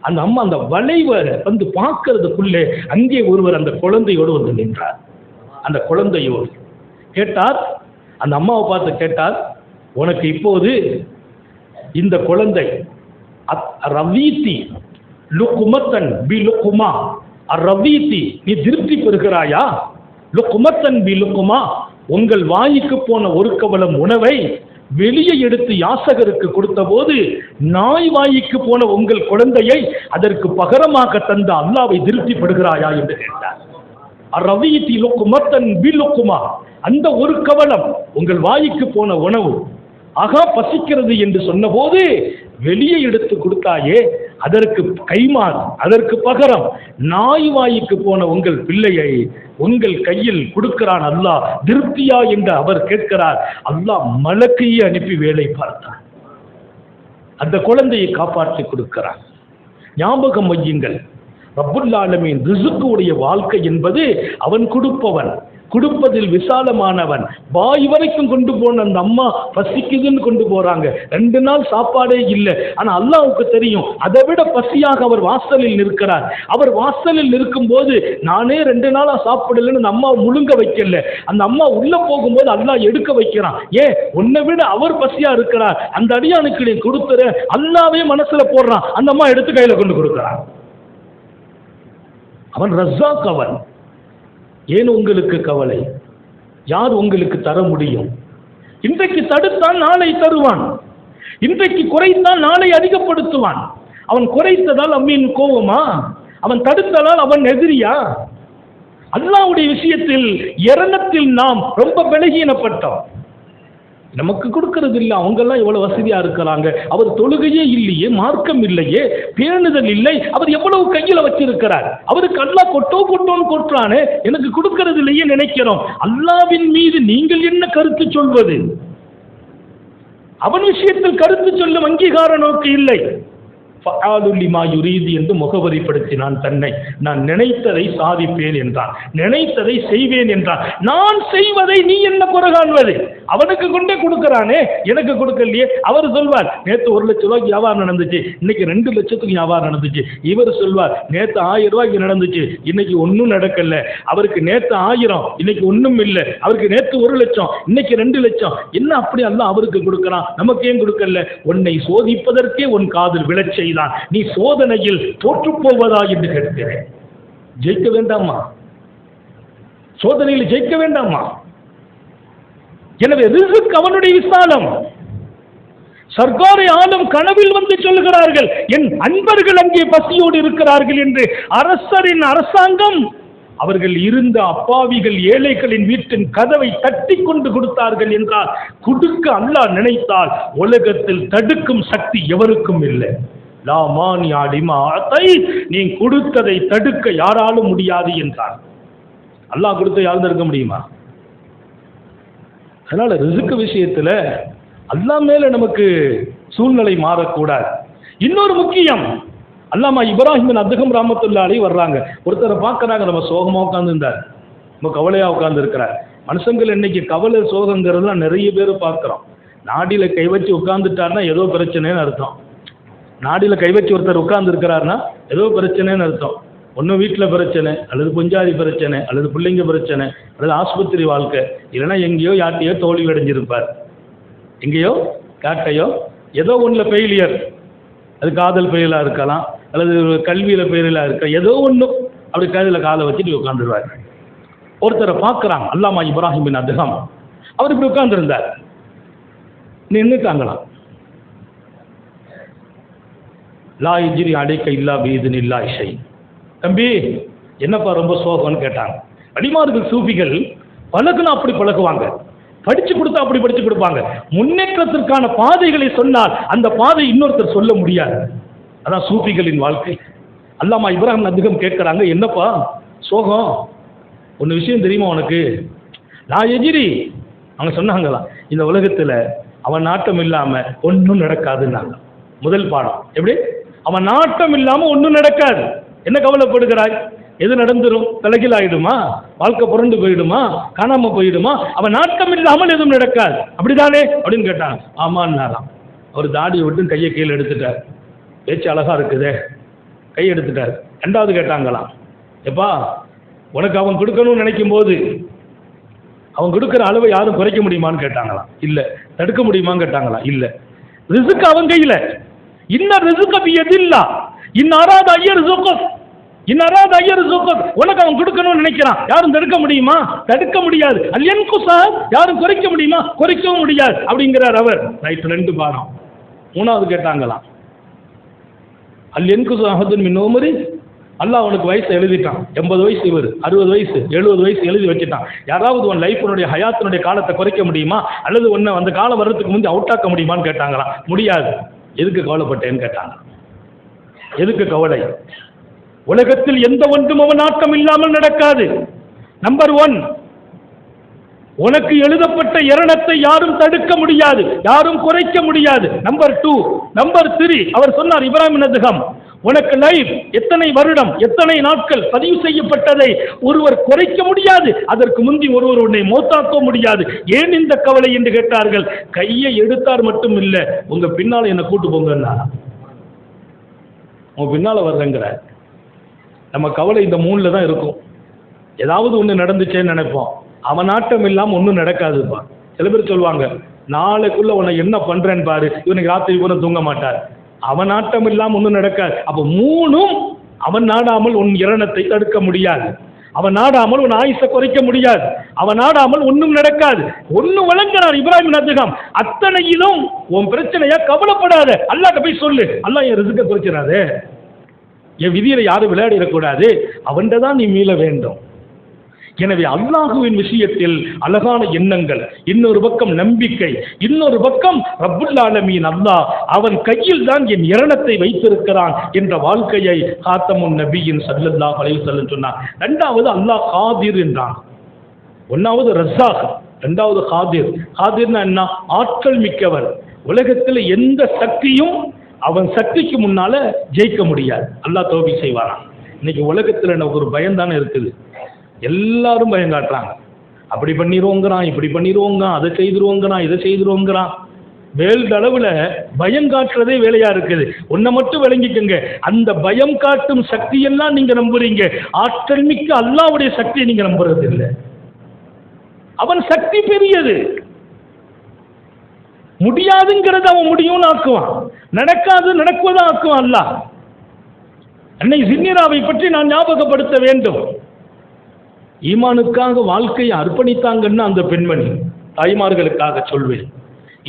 அந்த அம்மா அந்த வளைவை வந்து பார்க்கறதுக்குள்ளே அங்கே ஒருவர் அந்த குழந்தையோடு வந்து நின்றார். அந்த குழந்தையோடு கேட்டார், அந்த அம்மாவை பார்த்து கேட்டார், உனக்கு இப்போது இந்த குழந்தை ரவீதி லுக்குமத்தன் பி லுக்குமா, ரவீதி நீ திருப்தி பெறுகிறாயா? லுக்குமத்தன் பி லுக்குமா, உங்கள் வாய்க்கு போன ஒரு கவலம் உணவை வெளியே எடுத்து யாசகருக்கு கொடுத்த போது நாய் வாய்க்கு போன உங்கள் குழந்தையை அதற்கு பகரமாக தந்த அல்லாவை திருப்திப்படுகிறாயா என்று கேட்டார். ரவீதி லுக்குமத்தன் பி லுக்குமா, அந்த ஒரு கவலம் உங்கள் வாய்க்கு போன உணவு ஆகா பசிக்கிறது என்று சொன்ன போது வெளியே எடுத்து கொடுத்தாயே, அதற்கு கைமாறு, அதற்கு பகரம் நாய் வாய்க்கு போன உங்கள் பிள்ளையை உங்கள் கையில் கொடுக்கிறான் அல்லாஹ், திருப்தியா என்று அவர் கேட்கிறார். அல்லாஹ் மலக்கையை அனுப்பி வேலை பார்த்தார், அந்த குழந்தையை காப்பாற்றி கொடுக்கிறார். ஞாபகம் வையுங்கள், ரப்புல் ஆலமீன் ரிசுக்குடைய வாழ்க்கை என்பது அவன் கொடுப்பவன், கொடுப்பதில் விசாலமானவன். வாய் வரைக்கும் கொண்டு போன அந்த அம்மா பசிக்குதுன்னு கொண்டு போறாங்க. 2 நாள் சாப்பாடே இல்லை. ஆனா அல்லாஹ்வுக்கு தெரியும், அதை விட பசியாக அவர் வாசலில் நிற்கிறார். அவர் வாசலில் நிற்கும் போது நானே 2 நாளா சாப்பிடலன்னு அந்த அம்மா முழுங்க வைக்கல. அந்த அம்மா உள்ள போகும்போது அல்லாஹ் எடுக்க வைக்கிறான். ஏன்? உன்னை விட அவர் பசியா இருக்கிறார், அந்த அடியானுக்கு நீ கொடுத்துற, அல்லாவே மனசுல போடுறான். அந்த அம்மா எடுத்து கையில கொண்டு கொடுக்கிறான். அவன் ரஸாக். அவன் ஏன் உங்களுக்கு கவலை? யார் உங்களுக்கு தர முடியும்? இன்றைக்கு தடுத்தான் நாளை தருவான், இன்றைக்கு குறைத்தான் நாளை அதிகப்படுத்துவான். அவன் குறைத்ததால் அம்மீன் கோவமா? அவன் தடுத்ததால் அவன் எதிரியா? அல்லாஹ்வுடைய விஷயத்தில் இரணத்தில் நாம் ரொம்ப பலகீனப்பட்டோம். நமக்கு கொடுக்கறது இல்லை. அவங்கெல்லாம் எவ்வளவு வசதியா இருக்கிறாங்க. அவர் தொழுகையே இல்லையே, மார்க்கம் இல்லையே, பேணுதல் இல்லை, அவர் எவ்வளவு கையில வச்சிருக்கிறார். அவருக்கு அல்லாஹ் கொட்டோன்னு கொட்டுறானே, எனக்கு கொடுக்கறது இல்லையே நினைக்கிறோம். அல்லாஹ்வின் மீது நீங்கள் என்ன கருத்து சொல்வது? அவன் விஷயத்தில் கருத்து சொல்லும் அங்கீகார நோக்கு இல்லை. என்று முகவரிப்படுத்தினான் தன்னை. நான் நினைத்ததை சாதிப்பேன் என்றான், நினைத்ததை செய்வேன் என்றான். நான் செய்வதை நீ என்ன குறை காண்பது? அவனுக்கு கொண்டே கொடுக்கறானே, எனக்கு கொடுக்கலையே. அவர் சொல்வார், நேத்து 1 லட்சம் ரூபாய்க்கு வியாபாரம் நடந்துச்சு, இன்னைக்கு 2 லட்சத்துக்கு வியாபாரம் நடந்துச்சு. இவர் சொல்வார், நேத்து 1000 ரூபாய்க்கு நடந்துச்சு, இன்னைக்கு ஒன்னும் நடக்கல. அவருக்கு நேத்து 1000, இன்னைக்கு ஒன்னும் இல்ல. அவருக்கு நேத்து 1 லட்சம், இன்னைக்கு 2 லட்சம். என்ன அப்படி அல்லாஹ் அவருக்கு கொடுக்கறான், நமக்கு ஏன் கொடுக்கல? உன்னை சோதிப்பதற்கே உன் காதில் விழச் செய்தான், நீ சோதனையில் தோற்று போவதா என்று கேட்கிறேன். ஜெயிக்க வேண்டாமா? சோதனையில் ஜெயிக்க வேண்டாமா? எனவே ரிஸ்க் அவனுடைய விசாலம். சர்க்காரை ஆளும் கனவில் வந்து சொல்கிறார்கள், என் அன்பர்கள் அங்கே பசியோடு இருக்கிறார்கள் என்று. அரசரின் அரசாங்கம் அவர்கள் இருந்த அப்பாவிகள் ஏழைகளின் வீட்டின் கதவை தட்டி கொண்டு கொடுத்தார்கள் என்றால், கொடுக்க அல்லாஹ் நினைத்தால் உலகத்தில் தடுக்கும் சக்தி எவருக்கும் இல்லை. நீ கொடுத்ததை தடுக்க யாராலும் முடியாது என்றார். அல்லாஹ் கொடுத்த யாரும் தடுக்க முடியுமா? அதனால ரிஸ்க் விஷயத்துல அல்லாஹ் மேல நமக்கு சூழ்நிலை மாறக்கூடாது. இன்னொரு முக்கியம், அல்லாமா இப்ராஹிம் அத்ஹம் ரஹ்மத்துல்லாஹி அலைஹி வர்றாங்க. ஒருத்தரை பார்க்கறாங்க, நம்ம சோகமா உட்கார்ந்துருந்தார், நம்ம கவலையா உட்கார்ந்து இருக்கிறார். மனுஷங்கள் இன்னைக்கு கவலை சோகங்கிறதுலாம் நிறைய பேர் பார்க்கிறோம். நாடியில கை வச்சு உட்கார்ந்துட்டாருன்னா ஏதோ பிரச்சனைன்னு அர்த்தம். நாடியில கை வச்சு ஒருத்தர் உட்கார்ந்து இருக்கிறாருன்னா ஏதோ பிரச்சனைன்னு அர்த்தம். ஒன்றும் வீட்டில் பிரச்சனை, அல்லது பொஞ்சாதி பிரச்சனை, அல்லது பிள்ளைங்க பிரச்சனை, அல்லது ஆஸ்பத்திரி வாழ்க்கை, இல்லைன்னா எங்கேயோ யார்ட்டையோ தோல்வி அடைஞ்சிருப்பார், எங்கேயோ யார்ட்டையோ ஏதோ ஒன்றில் ஃபெயிலியர். அது காதல் ஃபெயிலாக இருக்கலாம், அல்லது கல்வியில் ஃபெயிலாக இருக்க, ஏதோ ஒன்று அப்படி கையில் காலை வச்சுட்டு உட்காந்துருவார். ஒருத்தரை பார்க்குறாங்க, அல்லாமா இப்ராஹிம் பின் அத்ஹம். அவர் இப்படி உட்கார்ந்துருந்தார், நின்றுட்டாங்களாம். லா இஜ்ரி அலைக்க இல்லா பீதுனில்லாஹி ஷை. தம்பி என்னப்பா ரொம்ப சோகம்னு கேட்டாங்க. அடிமார்கள் சூஃபிகள் பழகுனா அப்படி பழகுவாங்க, படிச்சு கொடுத்தா அப்படி படிச்சு கொடுப்பாங்க. முன்னேற்றத்திற்கான பாதைகளை சொன்னால் அந்த பாதை இன்னொருத்தர் சொல்ல முடியாது. அதான் சூஃபிகளின் வாழ்க்கை. அல்லாமா இப்ராஹிம் அத்ஹம் கேட்கிறாங்க, என்னப்பா சோகம், ஒன்று விஷயம் தெரியுமா உனக்கு? நான் எஜிரி. அவங்க சொன்னாங்களா, இந்த உலகத்தில் அவன் நாட்டம் இல்லாமல் ஒன்றும் நடக்காதுன்னாங்க. முதல் பாடம் எப்படி? அவன் நாட்டம் இல்லாமல் ஒன்றும் நடக்காது. என்ன கவலைப்படுகிறாய்? எது நடந்துரும்? தலைகீழ் ஆயிடுமா? வாழ்க்கை புரண்டு போயிடுமா? காணாம போயிடுமா? அவன் நாட்டம் இல்லாமல் எதுவும் நடக்காது, அப்படிதானே அப்படின்னு கேட்டாங்க. ஆமான்னாராம். அவர் தாடியை விட்டு கையை கீழே எடுத்துட்டார். பேச்சு அழகா இருக்குதே, கை எடுத்துட்டார். ரெண்டாவது கேட்டாங்களாம், எப்பா உனக்கு அவன் கொடுக்கணும்னு நினைக்கும் போது அவன் கொடுக்குற அளவை யாரும் குறைக்க முடியுமான்னு கேட்டாங்களாம். இல்லை. தடுக்க முடியுமான்னு கேட்டாங்களாம். இல்லை. ரிஸ்க் அவன் கையில். இன்னும் risk எதில்லா இன்னாராத Iyer Jacob, இன்னாராத Iyer Jacob. உனக்கு அவன் கொடுக்கணும்னு நினைக்கிறான், யாரும் தடுக்க முடியுமா? தடுக்க முடியாது. அல்யன் குசார், யாரும் குறைக்க முடியுமா? குறைக்கவும் முடியாது அப்படிங்கிறார் அவர். ரைட், 2 பாடம். மூணாவது கேட்டாங்களாம், அல்யன் குசாஹதுன் மின் உமரி. அல்லாஹ் அவனுக்கு வயசை எழுதிட்டான். 80 வயசு, இவர் 60 வயசு 70 வயசு எழுதி வச்சுட்டான். யாராவது உன் லைஃபுடைய ஹயாத்தினுடைய காலத்தை குறைக்க முடியுமா? அல்லது உன்னை அந்த காலம் வர்றதுக்கு முந்தைய அவுட் ஆக்க முடியுமான்னு கேட்டாங்களாம். முடியாது. எதுக்கு கவலைப்பட்டேன்னு கேட்டாங்க. எதுக்கு கவலை? உலகத்தில் எந்த ஒன்றும் அவன் நாட்டம் இல்லாமல் நடக்காது. நம்பர் 1, உனக்கு எழுதப்பட்ட இரணத்தை யாரும் தடுக்க முடியாது, யாரும் குறைக்க முடியாது. நம்பர் 2, நம்பர் 3, அவர் சொன்னார் இப்ராஹிம் அத்ஹம், உனக்கு லைஃப் எத்தனை வருடம் எத்தனை நாட்கள் பதிவு செய்யப்பட்டதை ஒருவர் குறைக்க முடியாது. அதற்கு முந்தி ஒருவர் உன்னை மௌத்தாக்க முடியாது. ஏன் இந்த கவலை என்று கேட்டார்கள். கையை எடுத்தார் மட்டும் இல்ல, உங்க பின்னால என்ன கூட்டு போங்கன்னா, உங்க பின்னால வர்றங்கிற நம்ம கவலை இந்த 3ல தான் இருக்கும். ஏதாவது ஒன்று நடந்துச்சேன்னு நினைப்போம். அவன் நாட்டம் இல்லாமல் ஒன்றும் நடக்காதுப்பா. சில பேர் சொல்லுவாங்க, நாளைக்குள்ள உன்னை என்ன பண்றேன்னு பாரு, இவனுக்கு ராத்திரி கூட தூங்க மாட்டார். அவன் நாட்டம் இல்லாமல் ஒன்றும் நடக்காது. அப்போ 3ம் அவன் நாடாமல் உன் இரணத்தை தடுக்க முடியாது, அவன் நாடாமல் உன் ஆயுசை குறைக்க முடியாது, அவன் நாடாமல் ஒன்றும் நடக்காது. ஒன்னு வழங்கினார் இப்ராஹிம் அத்ஹம். அத்தனையிலும் உன் பிரச்சனையா கவலைப்படாத, அல்லாஹ்ட்ட போய் சொல்லு, அல்லாஹ் என் ரிஸ்கை குறைச்சிடாது, என் விதியில யாரும் விளையாடிடக்கூடாது, அவன்கிட்ட தான் நீ மீள வேண்டும். எனவே அல்லாஹுவின் விஷயத்தில் அழகான எண்ணங்கள், இன்னொரு பக்கம் நம்பிக்கை, இன்னொரு பக்கம் ரப்புல் ஆலமீன் அல்லாஹ் அவன் கையில் தான் என் இரணத்தை வைத்திருக்கிறான் என்ற வாழ்க்கையை காத்தமுன் நபியின் ஸல்லல்லாஹு அலைஹி வஸல்லம் சொன்னார். 2வது அல்லாஹ் காதிர் என்றான். 1வது ரஸாக், 2வது காதிர். காதிர்னா என்ன? ஆற்றல் மிக்கவர். உலகத்தில் எந்த சக்தியும் அவன் சக்திக்கு முன்னால ஜெயிக்க முடியாது. அல்லாஹ் தௌபீக் செய்வாராம். இன்னைக்கு உலகத்தில் எனக்கு ஒரு பயம் தானே இருக்குது, எல்லாரும் பயம் காட்டுறாங்க. அப்படி பண்ணிடுவோங்கிறான், இப்படி பண்ணிடுவோங்க, அதை செய்திருவோங்கிறான், இதை செய்திருவோங்கிறான். வேல்டு அளவுல பயம் காட்டுறதே வேலையா இருக்குது. ஒன்ன மட்டும் விளங்கிக்கங்க, அந்த பயம் காட்டும் சக்தியெல்லாம் நீங்க நம்புறீங்க, ஆற்றல் மிக்க அல்லாஹ்வுடைய சக்தியை நீங்க நம்புறது இல்லை. அவன் சக்தி பெரியது. முடியாதுங்கிறது அவன் முடியும்னு ஆக்குவான், நடக்காது நடக்குவதா ஆக்குவான் அல்லாஹ். அன்னை ஜின்னிராவை பற்றி நான் ஞாபகப்படுத்த வேண்டும். ஈமானுக்காக வாழ்க்கையை அர்ப்பணித்தாங்கன்னு அந்த பெண்மணி, தாய்மார்களுக்காக சொல்வேன்.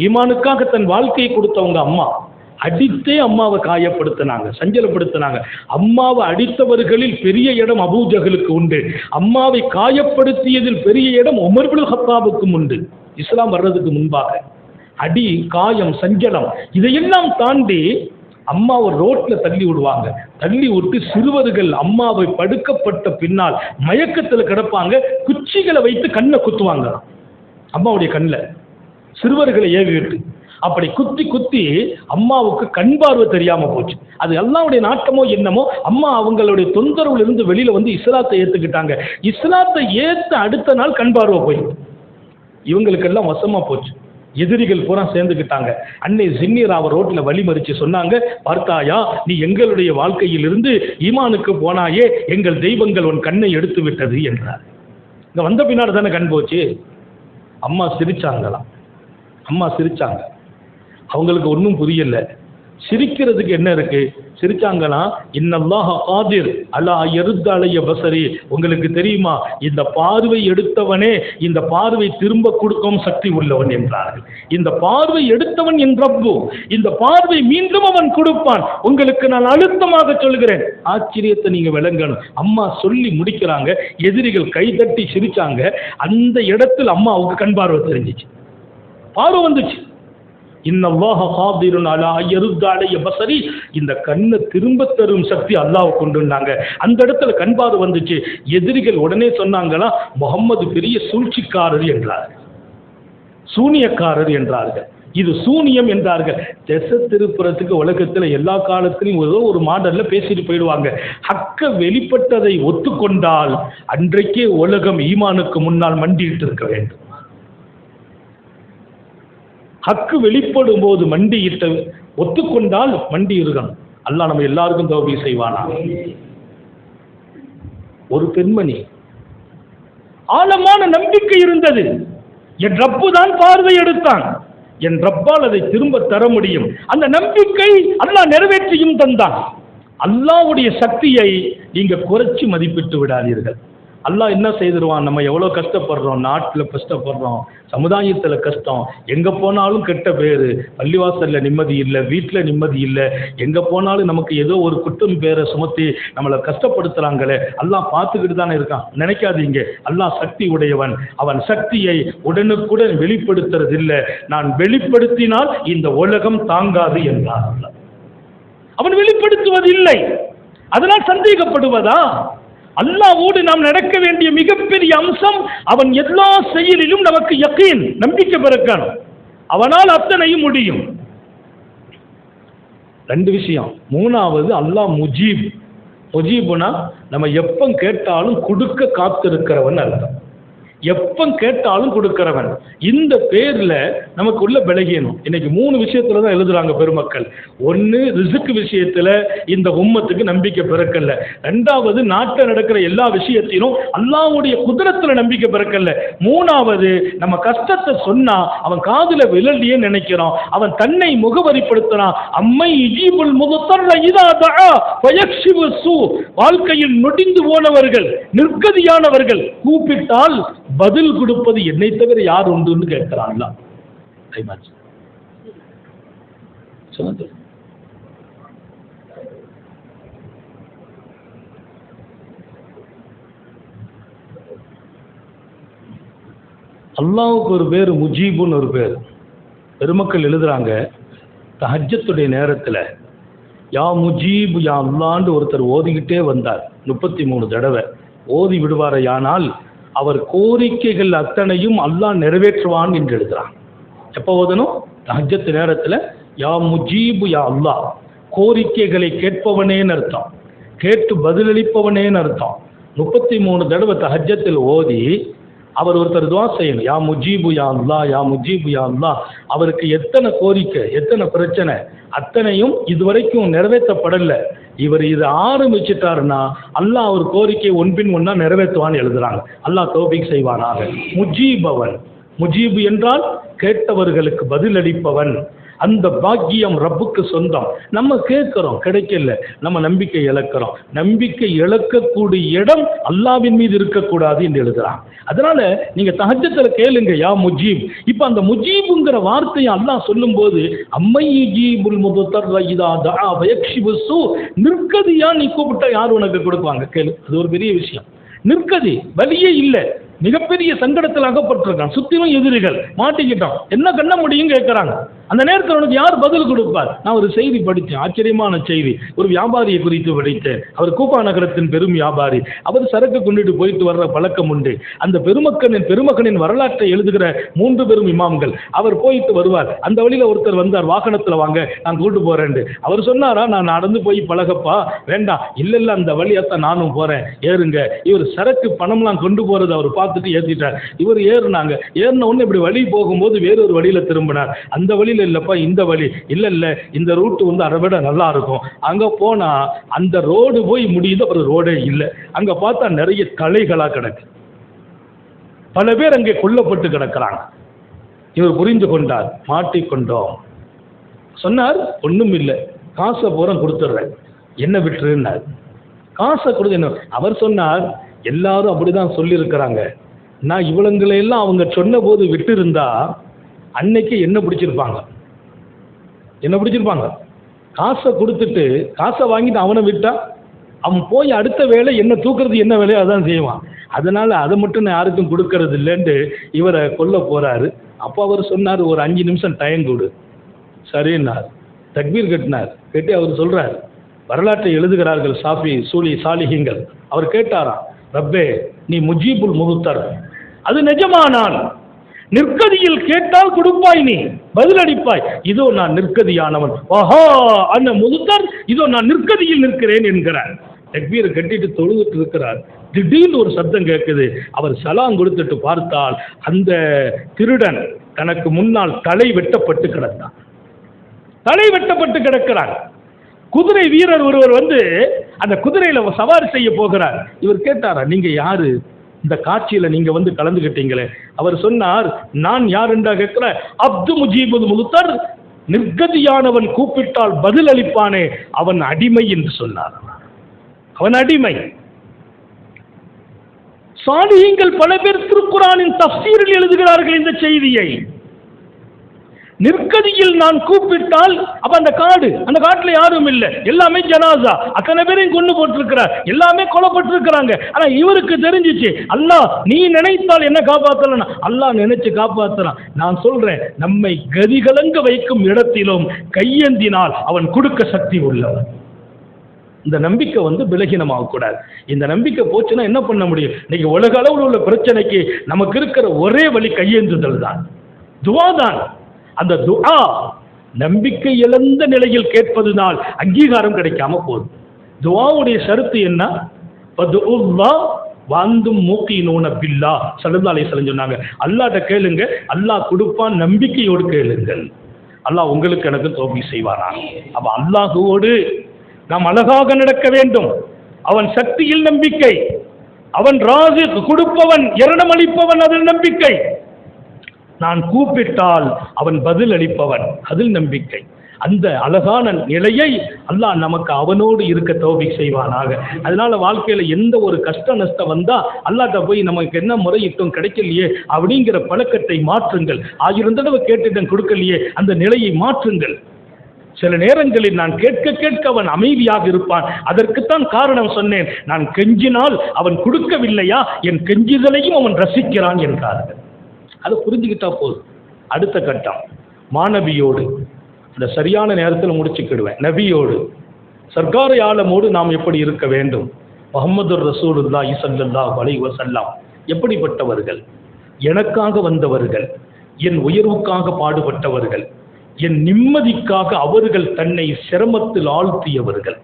ஈமானுக்காக தன் வாழ்க்கையை கொடுத்தவங்க அம்மா அடித்தே அம்மாவை காயப்படுத்தினாங்க, சஞ்சலப்படுத்தினாங்க. அம்மாவை அடித்தவர்களில் பெரிய இடம் அபூஜஹலுக்கு உண்டு. அம்மாவை காயப்படுத்தியதில் பெரிய இடம் உமர் இப்னு கத்தாபுக்கும் உண்டு. இஸ்லாம் வர்றதுக்கு முன்பாக அடி, காயம், சஞ்சலம் இதையெல்லாம் தாண்டி அம்மா ஒரு ரோட்ல தள்ளி விடுவாங்க. தள்ளி விட்டு சிறுவர்கள் அம்மாவை படுக்கப்பட்ட பின்னால் மயக்கத்தில் கிடப்பாங்க, குச்சிகளை வைத்து கண்ணை குத்துவாங்க. அம்மாவுடைய கண்ணில் சிறுவர்களை ஏவிட்டு அப்படி குத்தி குத்தி அம்மாவுக்கு கண் பார்வை தெரியாம போச்சு. அது அல்லாஹ்வுடைய நாட்டமோ என்னமோ, அம்மா அவங்களுடைய தொந்தரவுல இருந்து வெளியில வந்து இஸ்லாத்தை ஏத்துக்கிட்டாங்க. இஸ்லாத்தை ஏத்த அடுத்த நாள் கண் பார்வை போயிடுது. இவங்களுக்கெல்லாம் வசமா போச்சு. எதிரிகள் பூரா சேர்ந்துக்கிட்டாங்க. அன்னை ஜின்னிரா அவர் ரோட்ல வழிமறிச்சு சொன்னாங்க, பார்த்தாயா, நீ எங்களுடைய வாழ்க்கையிலிருந்து ஈமானுக்கு போனாயே, எங்கள் தெய்வங்கள் உன் கண்ணை எடுத்து விட்டது என்றார். இங்க வந்த பின்னாடி தானே கண் போச்சு. அம்மா சிரிச்சாங்களாம். அம்மா சிரிச்சாங்க. அவங்களுக்கு ஒன்றும் புரியல. சிரிக்கிறதுக்கு என்ன இருக்கு? சிரிச்சாங்களாம். இன்னல்லாஹ காதிர் அலா யருத்த அலைய பஸரி. உங்களுக்கு தெரியுமா, இந்த பார்வை எடுத்தவனே இந்த பார்வை திரும்ப கொடுக்கும் சக்தி உள்ளவன் என்றார்கள். இந்த பார்வை எடுத்தவன் என் ரப்பு, இந்த பார்வை மீண்டும் அவன் கொடுப்பான். உங்களுக்கு நான் அழுத்தமாக சொல்கிறேன். ஆச்சரியத்தை நீங்க விளங்கணும். அம்மா சொல்லி முடிக்கிறாங்க. எதிரிகள் கைதட்டி சிரிச்சாங்க. அந்த இடத்தில் அம்மாவுக்கு கண் பார்வை தெரிஞ்சிச்சு, பார்வை வந்துச்சு. இன்னல்லாஹ காதிருன் அலா யருத்த அலைய பஸரி. இந்த கண்ணை திரும்ப தரும் சக்தி அல்லாஹ் கொண்டுனாங்க. அந்த இடத்துல கண் பார்வை வந்துச்சு. எதிரிகள் உடனே சொன்னாங்களா, முகம்மது பெரிய சூழ்ச்சிக்காரர் என்றார்கள், சூனியக்காரர் என்றார்கள், இது சூனியம் என்றார்கள். திசை திருப்புறத்துக்கு உலகத்தில் எல்லா காலத்திலும் ஏதோ ஒரு மாடல்ல பேசிட்டு போயிடுவாங்க. ஹக்க வெளிப்பட்டதை ஒத்துக்கொண்டால் அன்றைக்கே உலகம் ஈமானுக்கு முன்னால் மண்டிட்டு இருக்க வேண்டும். ஹக்கு வெளிப்படும் போது மண்டியிட்ட ஒத்துக்கொண்டால் மண்டி இருக்கணும். அல்லாஹ் நம்ம எல்லாருக்கும் தௌபீக் செய்வானா. ஒரு பெண்மணி ஆழமான நம்பிக்கை இருந்தது. என் ரப்பு தான் பார்வை எடுத்தான், என் ரப்பால் அதை திரும்ப தர முடியும். அந்த நம்பிக்கை அல்லாஹ் நிறைவேற்றியும் தந்தான். அல்லாஹ்வுடைய சக்தியை நீங்க குறைச்சி மதிப்பிட்டு விடாதீர்கள். அல்லாஹ் என்ன செய்திருவான்? நம்ம எவ்வளோ கஷ்டப்படுறோம், நாட்டில் கஷ்டப்படுறோம், சமுதாயத்தில் கஷ்டம், எங்கே போனாலும் கெட்ட பேர், பள்ளிவாசலில் நிம்மதி இல்லை, வீட்டில் நிம்மதி இல்லை, எங்கே போனாலும் நமக்கு ஏதோ ஒரு குற்றம் பேரை சுமத்தி நம்மளை கஷ்டப்படுத்துகிறாங்களே, அல்லாஹ் பார்த்துக்கிட்டு தானே இருக்கான். நினைக்காதீங்க, அல்லாஹ் சக்தி உடையவன். அவன் சக்தியை உடனுக்குடன் வெளிப்படுத்துறது இல்லை. நான் வெளிப்படுத்தினால் இந்த உலகம் தாங்காது என்றார். அவன் வெளிப்படுத்துவதில்லை, அதனால் சந்தேகப்படுவதா? அல்லாஹ்வோடு நாம் நடக்க வேண்டிய மிகப்பெரிய அம்சம், அவன் எல்லா செயலிலும் நமக்கு யகீன், நம்பிக்கை பிறக்கணும். அவனால் அத்தனையும் முடியும். ரெண்டு விஷயம். மூணாவது, அல்லாஹ் முஜீப். முஜீப்னா நம்ம எப்ப கேட்டாலும் கொடுக்க காத்திருக்கிறவன் அர்த்தம். எப்ப கேட்டாலும் கொடுக்கிறவன். இந்த பேர்ல நமக்கு உள்ள பலகீனம். இன்னைக்கு 3 விஷயத்துல தான் எழுதுறாங்க பெருமக்கள். ஒன்னு, ரிஸ்க் விஷயத்துல இந்த உம்மத்துக்கு நம்பிக்கை பிறக்கல. ரெண்டாவது, நாட்டில் நடக்கிற எல்லா விஷயத்திலும் அல்லாஹ்வுடைய குதிரத்துல நம்பிக்கை பிறக்கல. மூணாவது, நம்ம கஷ்டத்தை சொன்னா அவன் காதுல விழலையே நினைக்கிறான், அவன் தன்னை முகவரிப்படுத்துறான். அம்மை இஜீபுல் முதத்தர்ர இதா தஆ ஃபயக்ஷிபு ஸூ. வாழ்க்கையில் நொடிந்து போனவர்கள், நிர்கதியானவர்கள் கூப்பிட்டால் பதில் கொடுப்பது என்னை தவிர யார் உண்டுன்னு கேட்கிறான்ல. அல்லாஹ்வுக்கு ஒரு பேர் முஜீபுன்னு ஒரு பேர். பெருமக்கள் எழுதுறாங்க, தஹஜ்ஜத்துடைய நேரத்தில் யா முஜீபு யா அல்லான்னு ஒருத்தர் ஓதிக்கிட்டே வந்தார் 33 தடவை. ஓதி விடுவாரையானால் அவர் கோரிக்கைகள் அத்தனையும் அல்லாஹ் நிறைவேற்றுவான் என்று எழுதுறான். எப்போ ஓதணும்? தஹஜ்ஜத் நேரத்தில் யா முஜீபு யா அல்லாஹ், கோரிக்கைகளை கேட்பவனேன்னு அர்த்தம், கேட்டு பதிலளிப்பவனேன்னு அர்த்தம். 33 தடவை தஹஜ்ஜத்தில் ஓதி அவர் ஒருத்தர் துவா செய்யணும், யா முஜீபு யா அல்லா, யா முஜீபு யா அல்லா. அவருக்கு எத்தனை கோரிக்கை, எத்தனை பிரச்சனை, அத்தனையும் இதுவரைக்கும் நிறைவேற்றப்படலை. இவர் இதை ஆரம்பிச்சிட்டாருன்னா அல்லாஹ் அவர் கோரிக்கை ஒன்பின் ஒன்னா நிறைவேற்றுவான்னு எழுதுறாங்க. அல்லாஹ் தௌஃபீக் செய்வானாக. முஜீபவன், முஜீபு என்றால் கேட்டவர்களுக்கு பதிலளிப்பவன். அந்த பாக்கியம் ரப்புக்கு சொந்தம். நம்ம கேட்கிறோம், கிடைக்கல, நம்ம நம்பிக்கை இழக்கிறோம். நம்பிக்கை இழக்கக்கூடிய இடம் அல்லாஹ்வின் மீது இருக்கக்கூடாது என்று எழுதுறான். அதனால நீங்க தஹஜ்ஜுல கேளுங்க, யா முஜீப். இப்ப அந்த முஜீபுங்கிற வார்த்தையை அல்லாஹ் சொல்லும் போது அம்மை யுஜீபுல் முதத்தர்ர இதா தஆ வயக்ஷிபு ஸூ, நிற்கதியா நீ கூப்பிட்டா யார் உனக்கு கொடுப்பாங்க கேளு. அது ஒரு பெரிய விஷயம். நிற்கதி, வழியே இல்லை, மிகப்பெரிய சங்கடத்தில் அகப்பட்டிருக்கான், சுத்திலும் எதிரிகள், மாட்டிக்கிட்டான், என்ன கண்ண முடியும் கேட்கிறாங்க. அந்த நேரத்தில் உனக்கு யார் பதில் கொடுப்பார்? நான் ஒரு செய்தி படித்தேன், ஆச்சரியமான செய்தி. ஒரு வியாபாரியை குறித்து படித்தேன். அவர் கூப்பா நகரத்தின் பெரும் வியாபாரி. அவர் சரக்கு கொண்டுட்டு போயிட்டு வர்ற பழக்கம் உண்டு. அந்த பெருமகனின் வரலாற்றை எழுதுகிற 3 பெரும் இமாம்கள். அவர் போயிட்டு வருவார். அந்த வழியில் ஒருத்தர் வந்தார், வாகனத்தில் வாங்க நான் கூட்டு போறேன். அவர் சொன்னாரா, நான் நடந்து போய் பழகப்பா, வேண்டாம், இல்ல அந்த வழியாத்தான் நானும் போறேன், ஏறுங்க. இவர் சரக்கு பணம்லாம் கொண்டு போறது அவர் பார்த்துட்டு ஏற்றிட்டார். இவர் ஏறின உடனே இப்படி வழி போகும்போது வேறொரு வழியில திரும்பினார். அந்த வழியில இல்லப்பா, இந்த வழி இல்ல, இந்த ரூட் அதை விட நல்லா இருக்கும். அங்க போனா அந்த ரோடு போய் முடியுது, ஒரு ரோடே இல்லை. அங்க பார்த்தா நிறைய தலைகளா கிடக்கு. பல பேர் அங்கே கொல்லப்பட்டு கிடக்கிறாங்க. இவர் புரிந்து கொண்டார், மாட்டிக்கொண்டோம். சொன்னார், ஒண்ணும் இல்லை, காசை பூரா கொடுத்துட்றேன், என்ன விட்டுருன்னார். காசை கொடுத்து என்ன? அவர் சொன்னார், எல்லாரும் அப்படிதான் சொல்லி இருக்கிறாங்க. நான் இவளங்களையெல்லாம் அவங்க சொன்ன போது விட்டு இருந்தா அன்னைக்கு என்ன பிடிச்சிருப்பாங்க. காசை கொடுத்துட்டு காசை வாங்கிட்டு அவனை விட்டா அவன் போய் அடுத்த வேலை என்ன தூக்குறது, என்ன வேலையோ அதான் செய்வான். அதனால அதை மட்டும் நான் யாருக்கும் கொடுக்கறது இல்லைன்ட்டு இவரை கொல்ல போறாரு. அப்போ அவர் சொன்னார், ஒரு 5 நிமிஷம் டைம் கொடு. சரின்னார். தக்பீர் கட்டினார். கட்டி அவர் சொல்றார், வரலாற்றை எழுதுகிறார்கள் சாலிஹீங்கள். அவர் கேட்டாராம், ரப்பே நீ முஜீபுல் முஹ்தர், அது நிஜமானால் நிற்கதியில் கேட்டால் கொடுப்பாய், நீ பதிலளிப்பாய். இதோ நான் நிற்கதியானவன், ஆஹா அந்த முஹ்தர், இதோ நான் நிற்கதியில் நிற்கிறேன் என்கிறார். தக்பீரை கட்டிட்டு தொழுதுட்டு இருக்கிறார். திடீர்னு ஒரு சத்தம் கேட்குது. அவர் சலாம் கொடுத்துட்டு பார்த்தால் அந்த திருடன் தனக்கு முன்னால் தலை வெட்டப்பட்டு கிடக்கிறார். குதிரை வீரர் ஒருவர் வந்து அந்த குதிரையில சவாரி செய்ய போகிறார். இவர் கேட்டாரா, நீங்க யாரு, இந்த காட்சியில நீங்க வந்து கலந்துகிட்டீங்களே? அவர் சொன்னார், நான் யார் என்றா கேட்கிற, அப்து முஜீபுல் முஹ்தர், நிர்கதியானவன் கூப்பிட்டால் பதில் அளிப்பானே அவன் அடிமை என்று சொன்னார். அவன் அடிமை. சாலிஹீன்கள் பல பேர் திருக்குர்ஆனின் தஃப்சீரில் எழுதுகிறார்கள் இந்த செய்தியை. நிற்கதியில் நான் கூப்பிட்டால், அப்ப அந்த காட்டுல யாரும் இல்லை, எல்லாமே ஜனாசா, அத்தனை பேரையும் கொண்டு போட்டிருக்கிறார், எல்லாமே கொல்லப்பட்டிருக்கிறாங்க. ஆனா இவருக்கு தெரிஞ்சிச்சு, அல்லாஹ் நீ நினைத்தால் என்ன காப்பாற்றலாம், அல்லாஹ் நினைச்சு காப்பாற்றலாம். நான் சொல்றேன், நம்மை கதிகலங்க வைக்கும் இடத்திலும் கையேந்தினால் அவன் கொடுக்க சக்தி உள்ளவன். இந்த நம்பிக்கை விலகினமாக கூடாது. இந்த நம்பிக்கை போச்சுன்னா என்ன பண்ண முடியும்? இன்னைக்கு உலக அளவில் உள்ள பிரச்சனைக்கு நமக்கு இருக்கிற ஒரே வழி கையேந்துதல் தான், துஆ தான். அந்த துஆ நம்பிக்கை இழந்த நிலையில் கேட்பதுனால் அங்கீகாரம் கிடைக்காம போகுது. துஆவுடைய ஷரத்து என்ன? ஃபதுல்லாஹ் வஅன்தும் மூகினூன பில்லாஹ் ஸல்லல்லாஹு அலைஹி வஸல்லம் சொன்னாங்க, அல்லாஹ்ட்ட கேளுங்க, அல்லாஹ் கொடுப்பான், நம்பிக்கையோடு கேளுங்கள். அல்லாஹ் உங்களுக்கு எனக்கு தௌஃபீக் செய்வாரா. அப்ப அல்லாஹ்வோடு நாம் அழகாக நடக்க வேண்டும். அவன் சக்தியில் நம்பிக்கை, அவன் ராஸிக் கொடுப்பவன், இரணம் அளிப்பவன், அதில் நம்பிக்கை. நான் கூப்பிட்டால் அவன் பதில் அளிப்பவன், அதில் நம்பிக்கை. அந்த அழகான நிலையை அல்லாஹ் நமக்கு அவனோடு இருக்க தௌஃபீக் செய்வானாக. அதனால வாழ்க்கையில எந்த ஒரு கஷ்ட நஷ்டம் வந்தா அல்லாஹ்ட்ட போய் நமக்கு என்ன முறையிட்டும் கிடைக்கலையே அப்படிங்கிற பழக்கத்தை மாற்றுங்கள். 1000 தடவை கேட்டுடன் கொடுக்கலையே அந்த நிலையை மாற்றுங்கள். சில நேரங்களில் நான் கேட்க அவன் அமைதியாக இருப்பான். அதற்குத்தான் காரணம் சொன்னேன், நான் கெஞ்சினால் அவன் கொடுக்கவில்லையா, என் கெஞ்சுதலையும் அவன் ரசிக்கிறான் என்றார்கள். அதை புரிஞ்சுக்கிட்டா போதும். அடுத்த கட்டம் மாநபியோடு, இந்த சரியான நேரத்தில் முடிச்சுக்கிடுவேன். நபியோடு, சர்க்காரை ஆலமோடு நாம் எப்படி இருக்க வேண்டும்? முஹம்மது ரசூலுல்லாஹி ஸல்லல்லாஹு அலைஹி வஸல்லம் எப்படிப்பட்டவர்கள்? எனக்காக வந்தவர்கள், என் உயர்வுக்காக பாடுபட்டவர்கள், என் நிம்மதிக்காக அவர்கள் தன்னை சிரமத்தில் ஆழ்த்தியவர்கள்.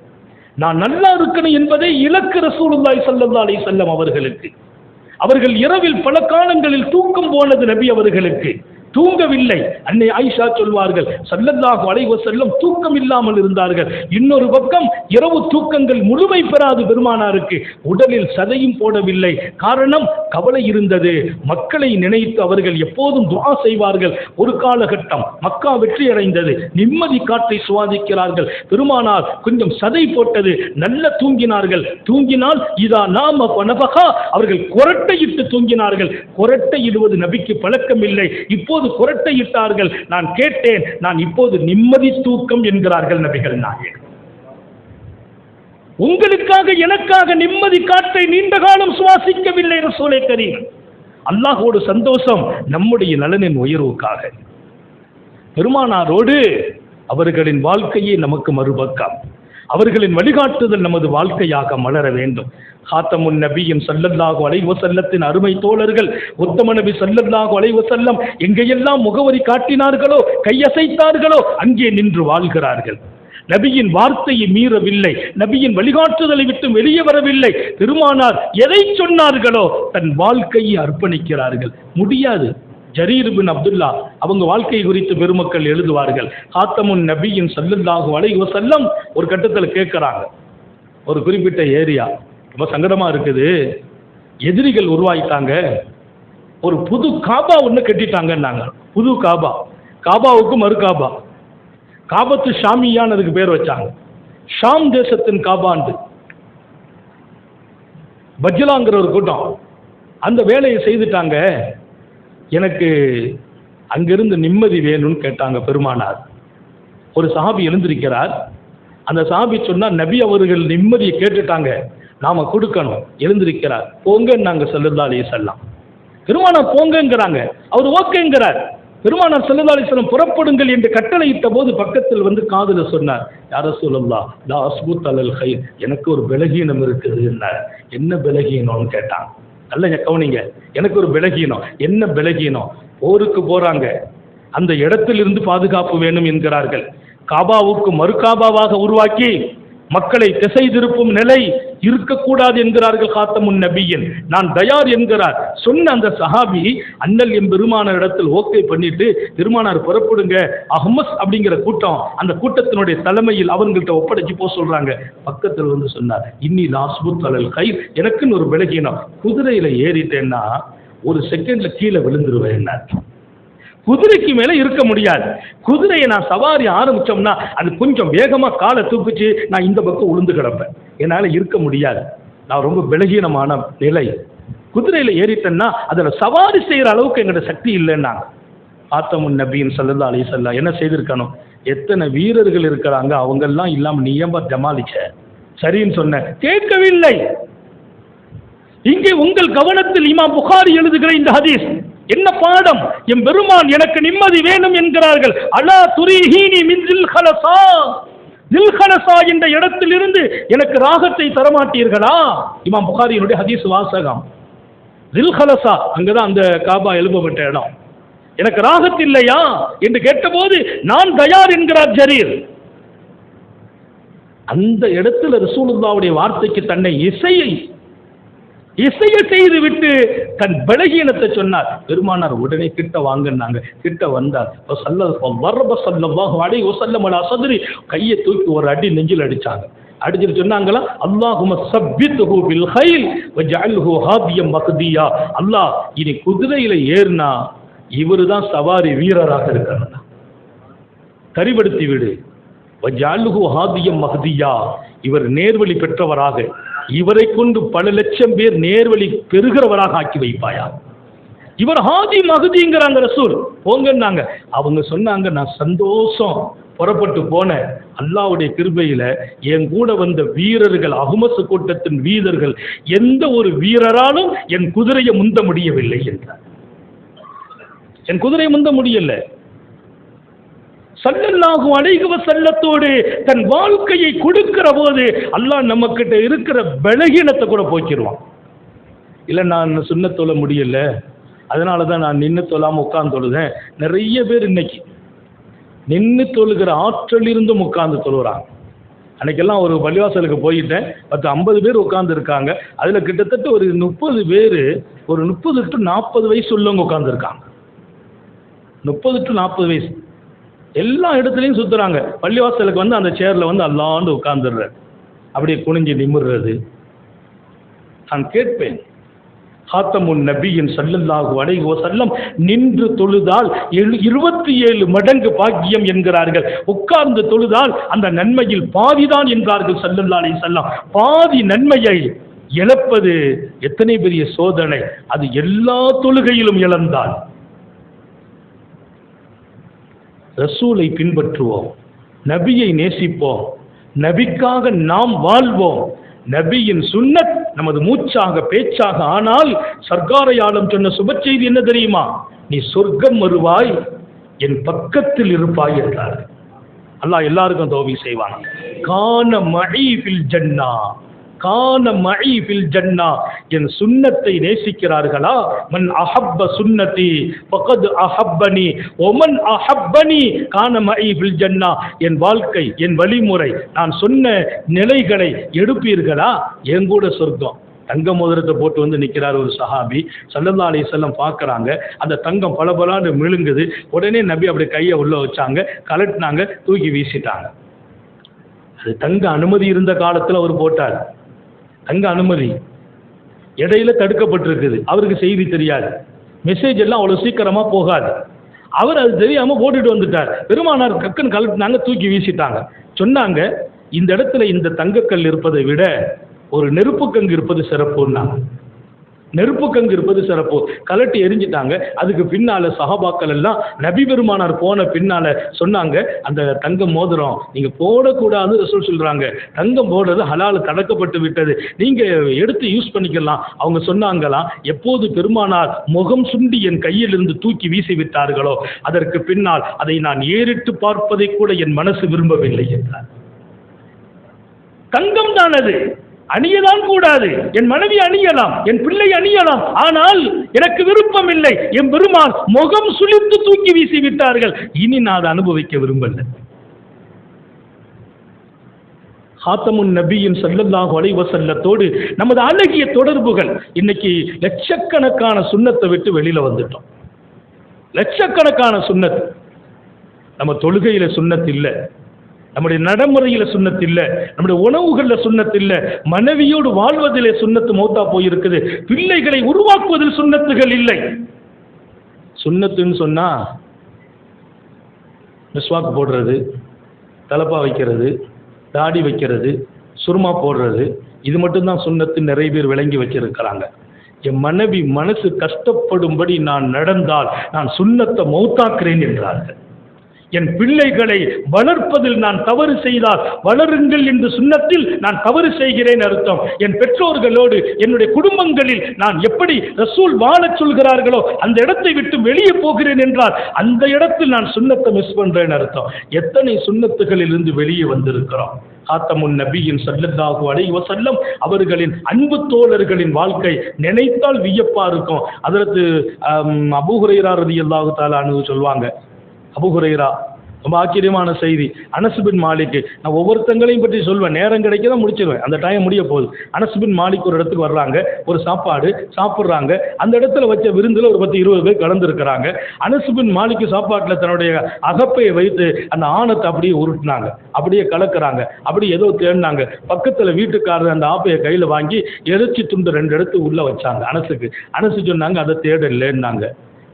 நான் நல்லா இருக்கணும் என்பதை இலக்கு ரசூலுல்லாஹி ஸல்லல்லாஹு அலைஹி வஸல்லம் அவர்களுக்கு. அவர்கள் இரவில் பல காலங்களில் தூக்கம் போனது நபி அவர்களுக்கு, தூங்கவில்லை. அன்னை ஆயிஷா சொல்வார்கள், ஸல்லல்லாஹு அலைஹி வஸல்லம் தூக்கம் இல்லாமல் இருந்தார்கள். இன்னொரு பக்கம் இரவு தூக்கங்கள் முழுமை பெறாது பெருமானாருக்கு. உடலில் சதையும் போடவில்லை. காரணம், கவலை இருந்தது. மக்களை நினைத்து அவர்கள் எப்போதும் துஆ செய்வார்கள். ஒரு காலகட்டம் மக்கா வெற்றி அடைந்தது, நிம்மதி காற்றை சுவாசிக்கிறார்கள். பெருமானார் கொஞ்சம் சதை போட்டது, நல்ல தூங்கினார்கள். தூங்கினால் இதா நாம பனபகா, அவர்கள் கொரட்டையிட்டு தூங்கினார்கள். கொரட்டையிடுவது நபிக்கு பழக்கம் இல்லை. இப்போது கொரட்டையிட்டார்கள். நான் கேட்டேன், நான் இப்போது நிம்மதி தூக்கம் என்கிறார்கள் நபிகள் நாயகம். உங்களுக்காக எனக்காக நிம்மதி காற்றை நீண்ட காலம் சுவாசிக்கவில்லை ரசூலே கரீம். அல்லாஹ்வோடு சந்தோஷம் நம்முடைய நலனின் உயர்வுக்காக. பெருமானாரோடு அவர்களின் வாழ்க்கையே நமக்கு மறுபக்கம். அவர்களின் வழிகாட்டுதல் நமது வாழ்க்கையாக மலர வேண்டும். ஹாத்தமுன் நபியின் ஸல்லல்லாஹு அலைஹி வஸல்லத்தின் அருமை தோழர்கள் உத்தம நபி ஸல்லல்லாஹு அலைஹி வஸல்லம் எங்கெல்லாம் முகவரி காட்டினார்களோ, கையசைத்தார்களோ, அங்கே நின்று வாழ்கிறார்கள். நபியின் வார்த்தையை மீறவில்லை, நபியின் வழிகாட்டுதலை விட்டு வெளியே வரவில்லை. பெருமானார் எதை சொன்னார்களோ தன் வாழ்க்கையை அர்ப்பணிக்கிறார்கள். முடியாது. ஜரீர் பின் அப்துல்லா அவங்க வாழ்க்கை குறித்து பெருமக்கள் எழுதுவார்கள். ஹாத்தமுன் நபியின் ஸல்லல்லாஹு அலைஹி வஸல்லம் ஒரு கட்டத்தில் கேட்கிறாங்க, ஒரு குறிப்பிட்ட ஏரியா ரொம்ப சங்கடமா இருக்குது, எதிரிகள் உருவாயிட்டாங்க, ஒரு புது காபா ஒன்று கட்டிட்டாங்கன்னாங்க. புது காபா, காபாவுக்கு மறு காபா, காபத்து ஷாமியான் அதுக்கு பேர் வச்சாங்க. ஷாம் தேசத்தின் காபாண்டு பஜ்லாங்கிற ஒரு கூட்டம் அந்த வேலையை செய்துட்டாங்க. எனக்கு அங்கிருந்து நிம்மதி வேணும்னு கேட்டாங்க பெருமானார். ஒரு சஹாபி எழுந்திருக்கிறார். அந்த சஹாபி சொன்னார், நபி அவர்கள் நிம்மதியை கேட்டுட்டாங்க, நாம கொடுக்கணும். எழுந்திருக்கிறார். போங்க நாங்க ஸல்லல்லாஹு அலைஹி வஸல்லம். பெருமானார் போங்கங்கிறாங்க, அவர் ஓகேங்கிறார். பெருமானார் ஸல்லல்லாஹு அலைஹி வஸல்லம் புறப்படுங்கள் என்று கட்டளையிட்ட போது பக்கத்தில் வந்து காதுல சொன்னார், யா ரசூலல்லாஹ் லா அஸ்புத் அலல் கைர், எனக்கு ஒரு பலகீனம் இருக்குது. என்ன பலகீனம்னு கேட்டாங்க. நல்ல கவனிங்க, எனக்கு ஒரு பலகீனம். என்ன பலகீனம்? போருக்கு போறாங்க, அந்த இடத்திலிருந்து பாதுகாப்பு வேணும் என்கிறார்கள். காபாவுக்கு மறு காபாவாக உருவாக்கி மக்களை திசை திருப்பும் நிலை இருக்கக்கூடாது என்கிறார்கள் ஹாத்தமுன் நபியின். நான் தயார் என்கிறார். சொன்ன அந்த சஹாபி அண்ணல் என் பெருமானார் இடத்தில் ஓகே பண்ணிட்டு, பெருமானார் புறப்படுங்க, அஹ்மஸ் அப்படிங்கிற கூட்டம், அந்த கூட்டத்தினுடைய தலைமையில் அவங்கள்ட்ட ஒப்படைச்சு போக சொல்றாங்க. பக்கத்தில் வந்து சொன்னார், இன்னி லாஸ்புத் அலல் கைர், எனக்குன்னு ஒரு பலகீனம், குதிரையில ஏறிட்டேன்னா ஒரு செகண்ட்ல கீழே விழுந்துருவேன். குதிரைக்கு மேல இருக்க முடியாது. குதிரையை நான் சவாரி ஆரம்பிச்சோம்னா அது கொஞ்சம் வேகமா காலை தூக்குச்சு, நான் இந்த பக்கம் உளுந்து கிடப்பேன், என்னால இருக்க முடியாது. நான் ரொம்ப பலகீனமான நிலை. குதிரையில ஏறிட்டேன்னா அதில் சவாரி செய்யற அளவுக்கு எங்களோட சக்தி இல்லைன்னாங்க. ஆத்தமுன் நபியின் ஸல்லல்லாஹு அலைஹி வஸல்லம் என்ன செய்திருக்கணும்? எத்தனை வீரர்கள் இருக்கிறாங்க, அவங்க எல்லாம் இல்லாம நீ ஏன் ஜமாலிச்ச? சரின்னு சொன்ன, கேட்கவில்லை. இங்கே உங்கள் கவனத்தில் இமாம் புகாரி எழுதுகிற இந்த ஹதீஸ் என்ன பாடம்? என் பெருமான் எனக்கு நிம்மதி வேணும் என்கிறார்கள். அலா துரிஹீனி மின் தில்ஹலசா, தில்ஹலசா என்ற இடத்திலிருந்து எனக்கு ராகத்தை தரமாட்டீர்களா? இமாம் புகாரியினுடைய ஹதீஸ் வாசகம். தில்ஹலசா அங்கதான் அந்த காபா எழுப்பப்பட்ட இடம். எனக்கு ராகத் இல்லையா என்று கேட்டபோது நான் தயார் என்கிறார் ஜரீர். அந்த இடத்துல ரசூலுல்லாஹ்வுடைய வார்த்தைக்கு தன்னை இசைய செய்து விட்டு தன் பலகீனத்தை சொன்னார். பெருமானார் உடனே கிட்ட வாங்கினாங்க. கிட்ட வந்தார். ஸல்லல்லாஹு அலைஹி வஸல்லம் அலா ஸத்ரி, கையை தூக்கி ஒரு அடி நெஞ்சில் அடிச்சாங்க. அடிச்சிட்டு சொன்னாங்களா, அல்லாஹும்ம ஸப்பித்ஹு பில் கைல் வஜஅல்ஹு ஹாதியம் மக்தியா, அல்லாஹ் இனி குதிரையில ஏறினா இவருதான் சவாரி வீரராக இருக்கணும், கரிபடுத்தி விடு. வஜஅல்ஹு ஹாதியம் மக்தியா, இவர் நேர்வழி பெற்றவராக, இவரை கொண்டு பல லட்சம் பேர் நேர்வழி பெறுகிறவராக ஆக்கி வைப்பாயா. இவர் ஹாதி மஹதிங்கிறாங்க ரசூல். போங்கன்னாங்க. அவங்க சொன்னாங்க, நான் சந்தோஷம் புறப்பட்டு போனேன். அல்லாஹ்வுடைய கிருபையில என் கூட வந்த வீரர்கள், அஹ்மஸ் கூட்டத்தின் வீரர்கள், எந்த ஒரு வீரராலும் என் குதிரையை முந்த முடியவில்லை என்றார். என் குதிரையை முந்த முடியல. ஸல்லல்லாஹு அலைஹி வஸல்லத்தோடு தன் வாழ்க்கையை கொடுக்கிற போது அல்லாஹ் நம்ம கிட்ட இருக்கிற பலகீனத்தை கூட போக்கிடுவான். இல்லை நான் சுன்னத் தொழ முடியல, அதனால தான் நான் நின்று தொழாம உட்கார்ந்து தொழுதேன். நிறைய பேர் இன்னைக்கு நின்று தொழுகிற ஆற்றல் இருந்தும் உட்கார்ந்து தொழுகிறாங்க. அன்னைக்கெல்லாம் ஒரு பள்ளிவாசலுக்கு போயிட்டேன், 50 பேர் உட்காந்துருக்காங்க. அதில் கிட்டத்தட்ட ஒரு 30 பேர் ஒரு 30 to 40 வயசு உள்ளவங்க உட்காந்துருக்காங்க. 30 to 40 வயசு எல்லா இடத்துலையும் சுற்றுறாங்க. பள்ளிவாசலுக்கு வந்து அந்த சேரில் வந்து அல்லாண்டு உட்காந்துடுறாரு, அப்படியே குனிஞ்சு நிமிர்றது. நான் கேட்பேன், ஹாத்தமுன் நபியின் ஸல்லல்லாஹு அலைஹி வஸல்லம் நின்று தொழுதால் 27 மடங்கு பாக்கியம் என்கிறார்கள். உட்கார்ந்து தொழுதால் அந்த நன்மையில் பாதிதான் என்றார்கள் ஸல்லல்லாஹு அலைஹி வஸல்லம். பாதி நன்மையை இழப்பது எத்தனை பெரிய சோதனை! அது எல்லா தொழுகையிலும் இழந்தால். ரசூலை பின்பற்றுவோம், நபியை நேசிப்போம், நபிக்காக நாம் வாழ்வோம். நபியின் சுன்னத் நமது மூச்சாக பேச்சாக ஆனால் சர்க்காரையாளம் சொன்ன சுப செய்தி என்ன தெரியுமா? நீ சொர்க்கம் வருவாய், என் பக்கத்தில் இருப்பாய் என்றார். அல்லாஹ் எல்லாருக்கும் தௌஃபீக் செய்வான். கான மஇ ஃபில் ஜன்னா, கான மஇ ஃபில் ஜன்னா. என் சுன்னத்தை நேசிக்கிறார்களா? மன் அஹப்ப சுன்னதி ஃபகத் அஹப்பனி வமன் அஹப்பனி கான மஇ ஃபில் ஜன்னா. என் வாழ்க்கை, என் வழிமுறை, நான் சொன்ன நிலைகளை எடுப்பீர்களா? என் கூட சொர்க்கம். தங்க மோதிரத்தை போட்டு வந்து நிற்கிறார் ஒரு சஹாபி. ஸல்லல்லாஹு அலைஹி வஸல்லம் பார்க்குறாங்க, அந்த தங்கம் பலபலான்னு மிழுங்குது. உடனே நபி அப்படி கையை உள்ள வச்சாங்க, கலட்டினாங்க, தூக்கி வீசிட்டாங்க. அது தங்க அனுமதி இருந்த காலத்தில் அவர் போட்டார். தங்க அனுமதி இடையில தடுக்கப்பட்டிருக்குது. அவருக்கு செய்தி தெரியாது, மெசேஜ் எல்லாம் அவ்வளோ சீக்கிரமா போகாது. அவர் அது தெரியாம போட்டுட்டு வந்துட்டார். பெருமானார் கக்குன்னு கலட்டினாங்க, தூக்கி வீசிட்டாங்க. சொன்னாங்க, இந்த இடத்துல இந்த தங்கக்கல் இருப்பதை விட ஒரு நெருப்பு கங்கு இருப்பது சிறப்புன்னாங்க. நெருப்பு கங்கு இருப்பது சிறப்பு. கலட்டி எரிஞ்சிட்டாங்க. அதுக்கு பின்னால சஹாபாக்கள் எல்லாம் நபி பெருமானார் போன பின்னால சொன்னாங்க, அந்த தங்க மோதிரம் நீங்க போடக்கூடாது ரசூல் சொல்றாங்க. தங்கம் போடுறது ஹலால் தடுக்கப்பட்டு விட்டது, நீங்க எடுத்து யூஸ் பண்ணிக்கலாம். அவங்க சொன்னாங்களாம், எப்போது பெருமானார் முகம் சுண்டி என் கையில் இருந்து தூக்கி வீசி விட்டார்களோ அதற்கு பின்னால் அதை நான் ஏறிட்டு பார்ப்பதை கூட என் மனசு விரும்பவில்லை என்றார். தங்கம் தான் அது, அணியதான் கூடாது. என் மனைவி அணியலாம், என் பிள்ளை அணியலாம், ஆனால் எனக்கு விருப்பம் இல்லை. என் பெருமான் முகம் சுளித்து தூக்கி வீசி விட்டார்கள், இனி நான் அதை அனுபவிக்க விரும்பல. ஹாத்தமுன் நபியின் ஸல்லல்லாஹு அலைஹி வஸல்லத்தோடு நமது அழகிய தொடர்புகள். இன்னைக்கு லட்சக்கணக்கான சுன்னத்தை விட்டு வெளியில வந்துட்டோம். லட்சக்கணக்கான சுன்னத். நம்ம தொழுகையில சுன்னத் இல்லை, நம்முடைய நடைமுறையில சுன்னத் இல்லை, நம்முடைய உணவுகள்ல சுன்னத் இல்லை, மனைவியோடு வாழ்வதிலே சுன்னத்து மௌத்தா போயிருக்குது, பிள்ளைகளை உருவாக்குவதில் சுன்னத்துகள் இல்லை. சுன்னத்துன்னு சொன்னா மிஸ்வாக் போடுறது, தலப்பா வைக்கிறது, தாடி வைக்கிறது, சுருமா போடுறது, இது மட்டும்தான் சுன்னத்து. நிறைய பேர் விளங்கி வச்சிருக்கிறாங்க. என் மனைவி மனசு கஷ்டப்படும்படி நான் நடந்தால் நான் சுன்னத்தை மௌத்தாக்குறேன் என்றார்கள். என் பிள்ளைகளை வளர்ப்பதில் நான் தவறு செய்தால் வளருங்கள் என்று சுன்னத்தில் நான் தவறு செய்கிறேன் அர்த்தம். என் பெற்றோர்களோடு என்னுடைய குடும்பங்களில் நான் எப்படி ரசூல் வாழச் சொல்கிறார்களோ அந்த இடத்தை விட்டு வெளியே போகிறேன் என்றால் அந்த இடத்தில் நான் சுன்னத்தை மிஸ் பண்றேன் அர்த்தம். எத்தனை சுன்னத்துகளில் இருந்து வெளியே வந்திருக்கிறோம். ஹாத்தமுன் நபியின் ஸல்லல்லாஹு அலைஹி வஸல்லம் அவர்களின் அன்பு தோழர்களின் வாழ்க்கை நினைத்தால் வியப்பா இருக்கும். அதற்கு அபூ ஹுரைரா ரலியல்லாஹு தஆலா அன்ஹு சொல்வாங்க. அபூ ஹுரைரா ரொம்ப ஆச்சரியமான செய்தி. அனஸ் பின் மாலிக், நான் ஒவ்வொருத்தங்களையும் பற்றி சொல்வேன், நேரம் கிடைக்க தான் முடிச்சிருவேன், அந்த டைம் முடிய போகுது. அனஸ் பின் மாலிக் ஒரு இடத்துக்கு வர்றாங்க, ஒரு சாப்பாடு சாப்பிட்றாங்க. அந்த இடத்துல வச்ச விருந்தில் ஒரு 10-20 பேர் கலந்துருக்கிறாங்க. அனஸ் பின் மாலிக் சாப்பாட்டில் தன்னுடைய அகப்பையை வைத்து அந்த ஆணத்தை அப்படியே உருட்டினாங்க, அப்படியே கலக்குறாங்க, அப்படியே ஏதோ தேடினாங்க. பக்கத்தில் வீட்டுக்காரர் அந்த ஆப்பையை கையில் வாங்கி இறைச்சி துண்டு 2 எடுத்து உள்ளே வச்சாங்க அனசுக்கு. அனசு சொன்னாங்க, அதை தேடலைன்னாங்க.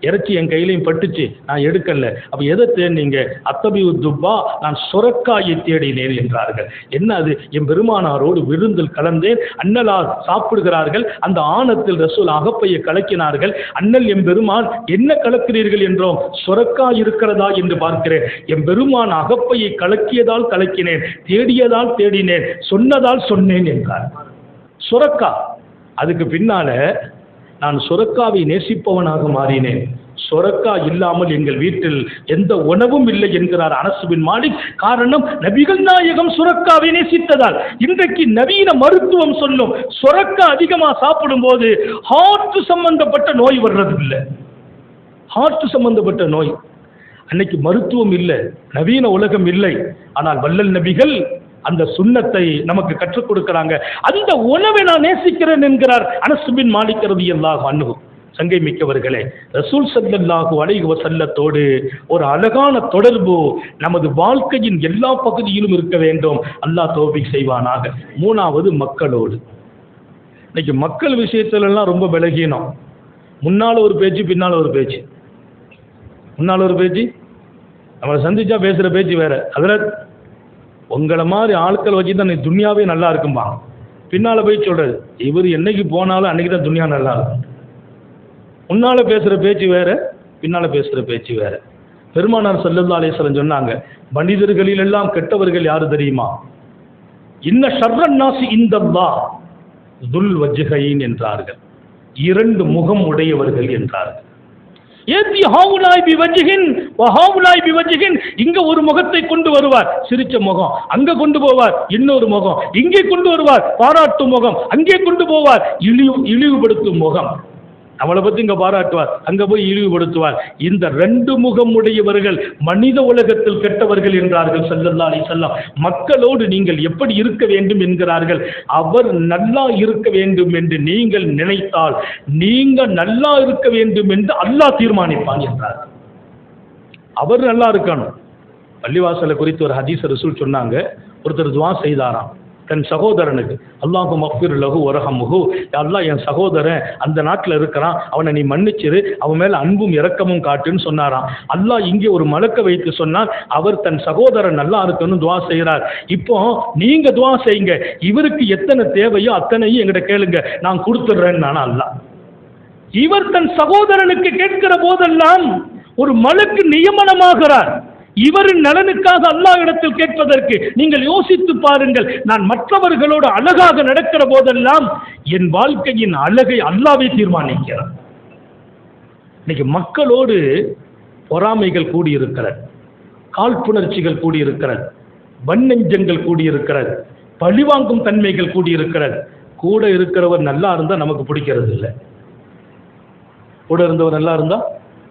இறைச்சி என் கையிலையும் பட்டுச்சு, நான் எடுக்கல. அப்ப எதை தேடினீங்க? அத்தபியு துப்பா, நான் சுரக்காயை தேடினேன் என்றார்கள். என்ன அது? என் பெருமானாரோடு விருந்தில் கலந்தேன், அண்ணலார் சாப்பிடுகிறார்கள், அந்த ஆணத்தில் ரசூல் அகப்பையை கலக்கினார்கள். அண்ணல் என் பெருமான் என்ன கலக்கிறீர்கள் என்றோம், சுரக்காய் இருக்கிறதா என்று பார்க்கிறேன். என் பெருமான் அகப்பையை கலக்கியதால் கலக்கினேன், தேடியதால் தேடினேன், சொன்னதால் சொன்னேன் என்றார். சுரக்கா. அதுக்கு பின்னால நான் சுரக்காவை நேசிப்பவனாக மாறினேன். சுரக்கா இல்லாமல் எங்கள் வீட்டில் எந்த உணவும் இல்லை என்கிறார் அனஸ் பின் மாலிக். காரணம், நபிகள் நாயகம் சுரக்காவை நேசித்ததால். இன்றைக்கு நவீன மருத்துவம் சொல்லும், சுரக்கா அதிகமா சாப்பிடும் போது ஹார்ட் சம்பந்தப்பட்ட நோய் வர்றது இல்லை. ஹார்ட் சம்பந்தப்பட்ட நோய். அன்னைக்கு மருத்துவம் இல்லை, நவீன உலகம் இல்லை. ஆனால் வள்ளல் நபிகள் அந்த சுன்னத்தை நமக்கு கற்றுக் கொடுக்கிறாங்க. அந்த உணவை நான் நேசிக்கிறேன் என்கிறார் அனஸ் பின் மாலிக் ரலியல்லாஹு அன்ஹு. சங்கை மிக்கவர்களே, ரசூல் ஸல்லல்லாஹு அலைஹி வஸல்லத்தோடு ஒரு அழகான தொடர்பு நமது வாழ்க்கையின் எல்லா பகுதியிலும் இருக்க வேண்டும். அல்லாஹ் தௌஃபீக் செய்வானாக. மூணாவது மக்களோடு. இன்னைக்கு மக்கள் விஷயத்துலலாம் ரொம்ப பலகீனம். முன்னால ஒரு பேச்சு, பின்னால ஒரு பேச்சு. முன்னால ஒரு பேச்சு, நம்மளை சந்திச்சா பேசுற பேச்சு வேற. அதில் உங்களை மாதிரி ஆட்கள் வச்சு தான் துன்யாவே நல்லா இருக்கும்பா. பின்னால போய் சொல்றது இவர் என்னைக்கு போனாலும் அன்னைக்கு தான் துன்யா நல்லா இருக்கும். முன்னால பேசுற பேச்சு வேற, பின்னால பேசுற பேச்சு வேற. பெருமானார் ஸல்லல்லாஹு அலைஹி வஸல்லம் சொன்னாங்க, மனிதர்களில் எல்லாம் கெட்டவர்கள் யாரு தெரியுமா? இன்ன ஷர்ரன் நாசி இந்தல்லாஹ் துல் வஜ்ஹைன் என்றார்கள். இரண்டு முகம் உடையவர்கள் என்றார்கள். இங்க ஒரு முகத்தை கொண்டு வருவார், சிரிச்ச முகம். அங்க கொண்டு போவார் இன்னொரு முகம். இங்கே கொண்டு வருவார் பாராட்டும் முகம். அங்கே கொண்டு போவார் இழிவுபடுத்தும் முகம். அவளை பத்தி இங்க பாராட்டுவார், அங்க போய் இழிவுபடுத்துவார். இந்த ரெண்டு முகம் உடையவர்கள் மனித உலகத்தில் கெட்டவர்கள் என்றார்கள் ஸல்லல்லாஹு அலைஹி வஸல்லம். மக்களோடு நீங்கள் எப்படி இருக்க வேண்டும் என்கிறார்கள். அவர் நல்லா இருக்க வேண்டும் என்று நீங்கள் நினைத்தால் நீங்க நல்லா இருக்க வேண்டும் என்று அல்லாஹ் தீர்மானிப்பான் என்றார். அவர் நல்லா இருக்கணும். பள்ளிவாசலை குறித்து ஒரு ஹதீஸ் ரசூல் சொன்னாங்க. ஒருத்தர் துஆ செய்தாராம் தன் சகோதரனுக்கு, அல்லாஹு மக்ஃபிர் லஹு வரஹமுஹு, அல்லாஹ் என் சகோதரன் அந்த நாட்டில் இருக்கிறான், அவனை நீ மன்னிச்சிரு, அவன் மேல அன்பும் இரக்கமும் காட்டுன்னு சொன்னாராம். அல்லாஹ் இங்கே ஒரு மலக்க வைத்து சொன்னார், அவர் தன் சகோதரன் நல்லா இருக்கணும் துஆ செய்கிறார். இப்போ நீங்க துஆ செய்யுங்க, இவருக்கு எத்தனை தேவையோ அத்தனையும் எங்கிட்ட கேளுங்க, நான் கொடுத்துடுறேன்னு நான் அல்லாஹ். இவர் தன் சகோதரனுக்கு கேட்கிற போதெல்லாம் ஒரு மலக்கு நியமனமாகிறார். இவரின் நலனுக்காக அல்லாஹ் இடத்தில் கேட்பதற்கு. நீங்கள் யோசித்து பாருங்கள், நான் மற்றவர்களோடு அழகாக நடக்கிற போதெல்லாம் என் வாழ்க்கையின் அழகை அல்லாஹ்வே தீர்மானிக்கிறார். இன்னைக்கு மக்களோடு பொறாமைகள் கூடியிருக்கிறது, காழ்ப்புணர்ச்சிகள் கூடியிருக்கிறது, வன்னெஞ்சங்கள் கூடியிருக்கிறது, பழிவாங்கும் தன்மைகள் கூடியிருக்கிறது. கூட இருக்கிறவர் நல்லா இருந்தா நமக்கு பிடிக்கிறது இல்லை. கூட இருந்தவர் நல்லா இருந்தா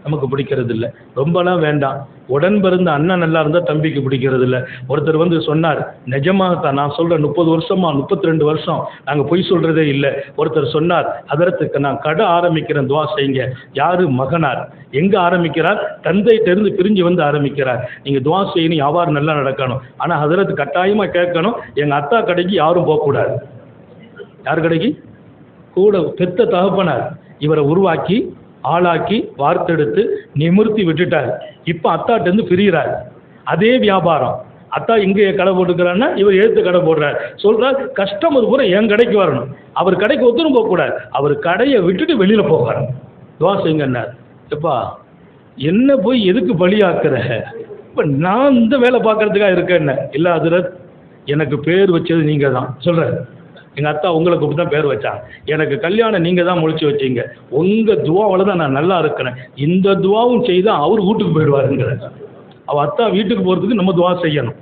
நமக்கு பிடிக்கிறது இல்லை. ரொம்பலாம் வேண்டாம், உடன் பிறந்த அண்ணன் நல்லா இருந்தால் தம்பிக்கு பிடிக்கிறது இல்லை. ஒருத்தர் வந்து சொன்னார், நிஜமாகத்தான் நான் சொல்கிறேன், 30 வருஷமா 32 வருஷம் நாங்கள் பொய் சொல்கிறதே இல்லை. ஒருத்தர் சொன்னார், அதற்கு நான் கடை ஆரம்பிக்கிறேன் துவா செய்யுங்க. யார்? மகனார். எங்கே ஆரம்பிக்கிறார்? தந்தையிட்டிருந்து பிரிஞ்சு வந்து ஆரம்பிக்கிறார். நீங்கள் துவா செய்யணும், வியாபாரம் நல்லா நடக்கணும். ஆனால் அதற்கு கட்டாயமாக கேட்கணும், எங்கள் அத்தா கடைக்கு யாரும் போகக்கூடாது. யார் கடைக்கு? கூட பெத்த தகப்பனார் இவரை உருவாக்கி ஆளாக்கி வார்த்தெடுத்து நிமிர்த்தி விட்டுட்டார். இப்போ அத்தாட்டேருந்து பிரிகிறார். அதே வியாபாரம், அத்தா இங்கே கடை போட்டுக்கிறான்னா இவர் எழுத்து கடை போடுறார். சொல்றார், கஸ்டமர் பூரா என் கடைக்கு வரணும், அவர் கடைக்கு ஒத்துரும் போகக்கூடாது, அவர் கடையை விட்டுட்டு வெளியில் போகிறார். துவா செய்யுங்கன்னார். எப்பா என்ன போய் எதுக்கு பலியாக்குற? இப்போ நான் இந்த வேலை பார்க்கறதுக்காக இருக்கேன். இல்லை அதில் எனக்கு பேர் வச்சது நீங்கள் தான். சொல்கிறேன், எங்கள் அத்தா உங்களை கூப்பிட்டு தான் பேர் வச்சாங்க, எனக்கு கல்யாணம் நீங்கள் தான் முழிச்சு வச்சீங்க, உங்கள் துவாவில் தான் நான் நல்லா இருக்கிறேன், இந்த துவாவும் செய்தால் அவர் வீட்டுக்கு போயிடுவாருங்கிற. அவள் அத்தா வீட்டுக்கு போகிறதுக்கு நம்ம துவா செய்யணும்.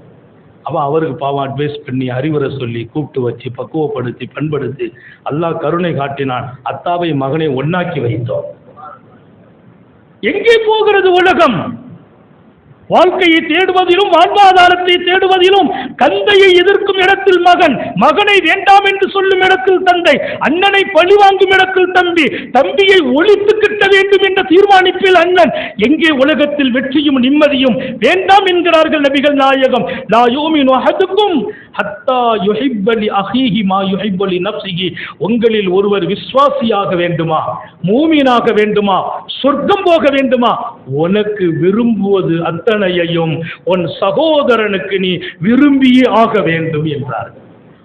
அவள் அவருக்கு பாவம் அட்வைஸ் பண்ணி அறிவுரை சொல்லி கூப்பிட்டு வச்சு பக்குவப்படுத்தி பண்படுத்தி அல்லாஹ் கருணை காட்டினான். அத்தாவை மகனை ஒன்னாக்கி வைத்தோம். எங்கே போகிறது உலகம்? வாழ்க்கையை தேடுவதிலும் வாழ்வாதாரத்தை தேடுவதிலும் தந்தையை எதிர்க்கும் இடத்தில் மகன், மகனை வேண்டாம் என்று சொல்லும் இடத்தில் தந்தை, அண்ணனை பழிவாங்கும் இடத்தில் தம்பி, தம்பியை ஒழித்து கிட்ட வேண்டும் என்ற தீர்மானிப்பில் அண்ணன். எங்கே உலகத்தில் வெற்றியும் நிம்மதியும்? வேண்டாம் என்கிறார்கள் நபிகள் நாயகம். லா யூமினு அஹதுக்கும் ஹத்தா யுஹிப்ப லி அஹீஹி மா யுஹிப்பு லி நஃப்ஸிஹி. உங்களில் ஒருவர் விசுவாசியாக வேண்டுமா, மூமினாக வேண்டுமா, சொர்க்கம் போக வேண்டுமா, உனக்கு விரும்புவது அத்தனையையும் உன் சகோதரனுக்கு நீ விரும்பியே ஆக வேண்டும் என்றார்கள்.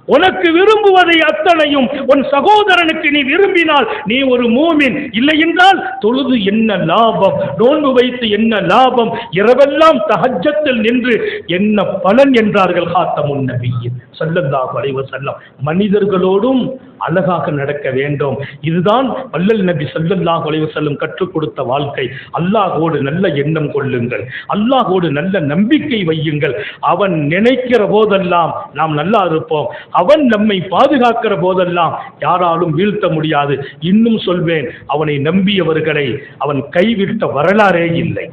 உனக்கு விரும்புவதை அத்தனையும் உன் சகோதரனுக்கு நீ விரும்பினால் நீ ஒரு மூமின். இல்லை என்றால் தொழுது என்ன லாபம், நோன்பு வைத்து என்ன லாபம், இரவெல்லாம் தஹஜ்ஜத்தில் நின்று என்ன பலன் என்றார்கள் காத்தமுன் நபியின் ஸல்லல்லாஹு அலைஹி வஸல்லம். மனிதர்களோடும் அழகாக நடக்க வேண்டும். இதுதான் வல்லல் நபி ஸல்லல்லாஹு அலைஹி வஸல்லம் கற்றுக் கொடுத்த வாழ்க்கை. அல்லாஹ்வோடு நல்ல எண்ணம் கொள்ளுங்கள், அல்லாஹ்வோடு நல்ல நம்பிக்கை வையுங்கள். அவன் நினைக்கிற போதெல்லாம் நாம் நல்லா இருப்போம். அவன் நம்மை பாதுகாக்கிற போதெல்லாம் யாராலும் வீழ்த்த முடியாது. இன்னும் சொல்வேன், அவனை நம்பியவர்களை அவன் கைவிட்ட வரலாறே இல்லை.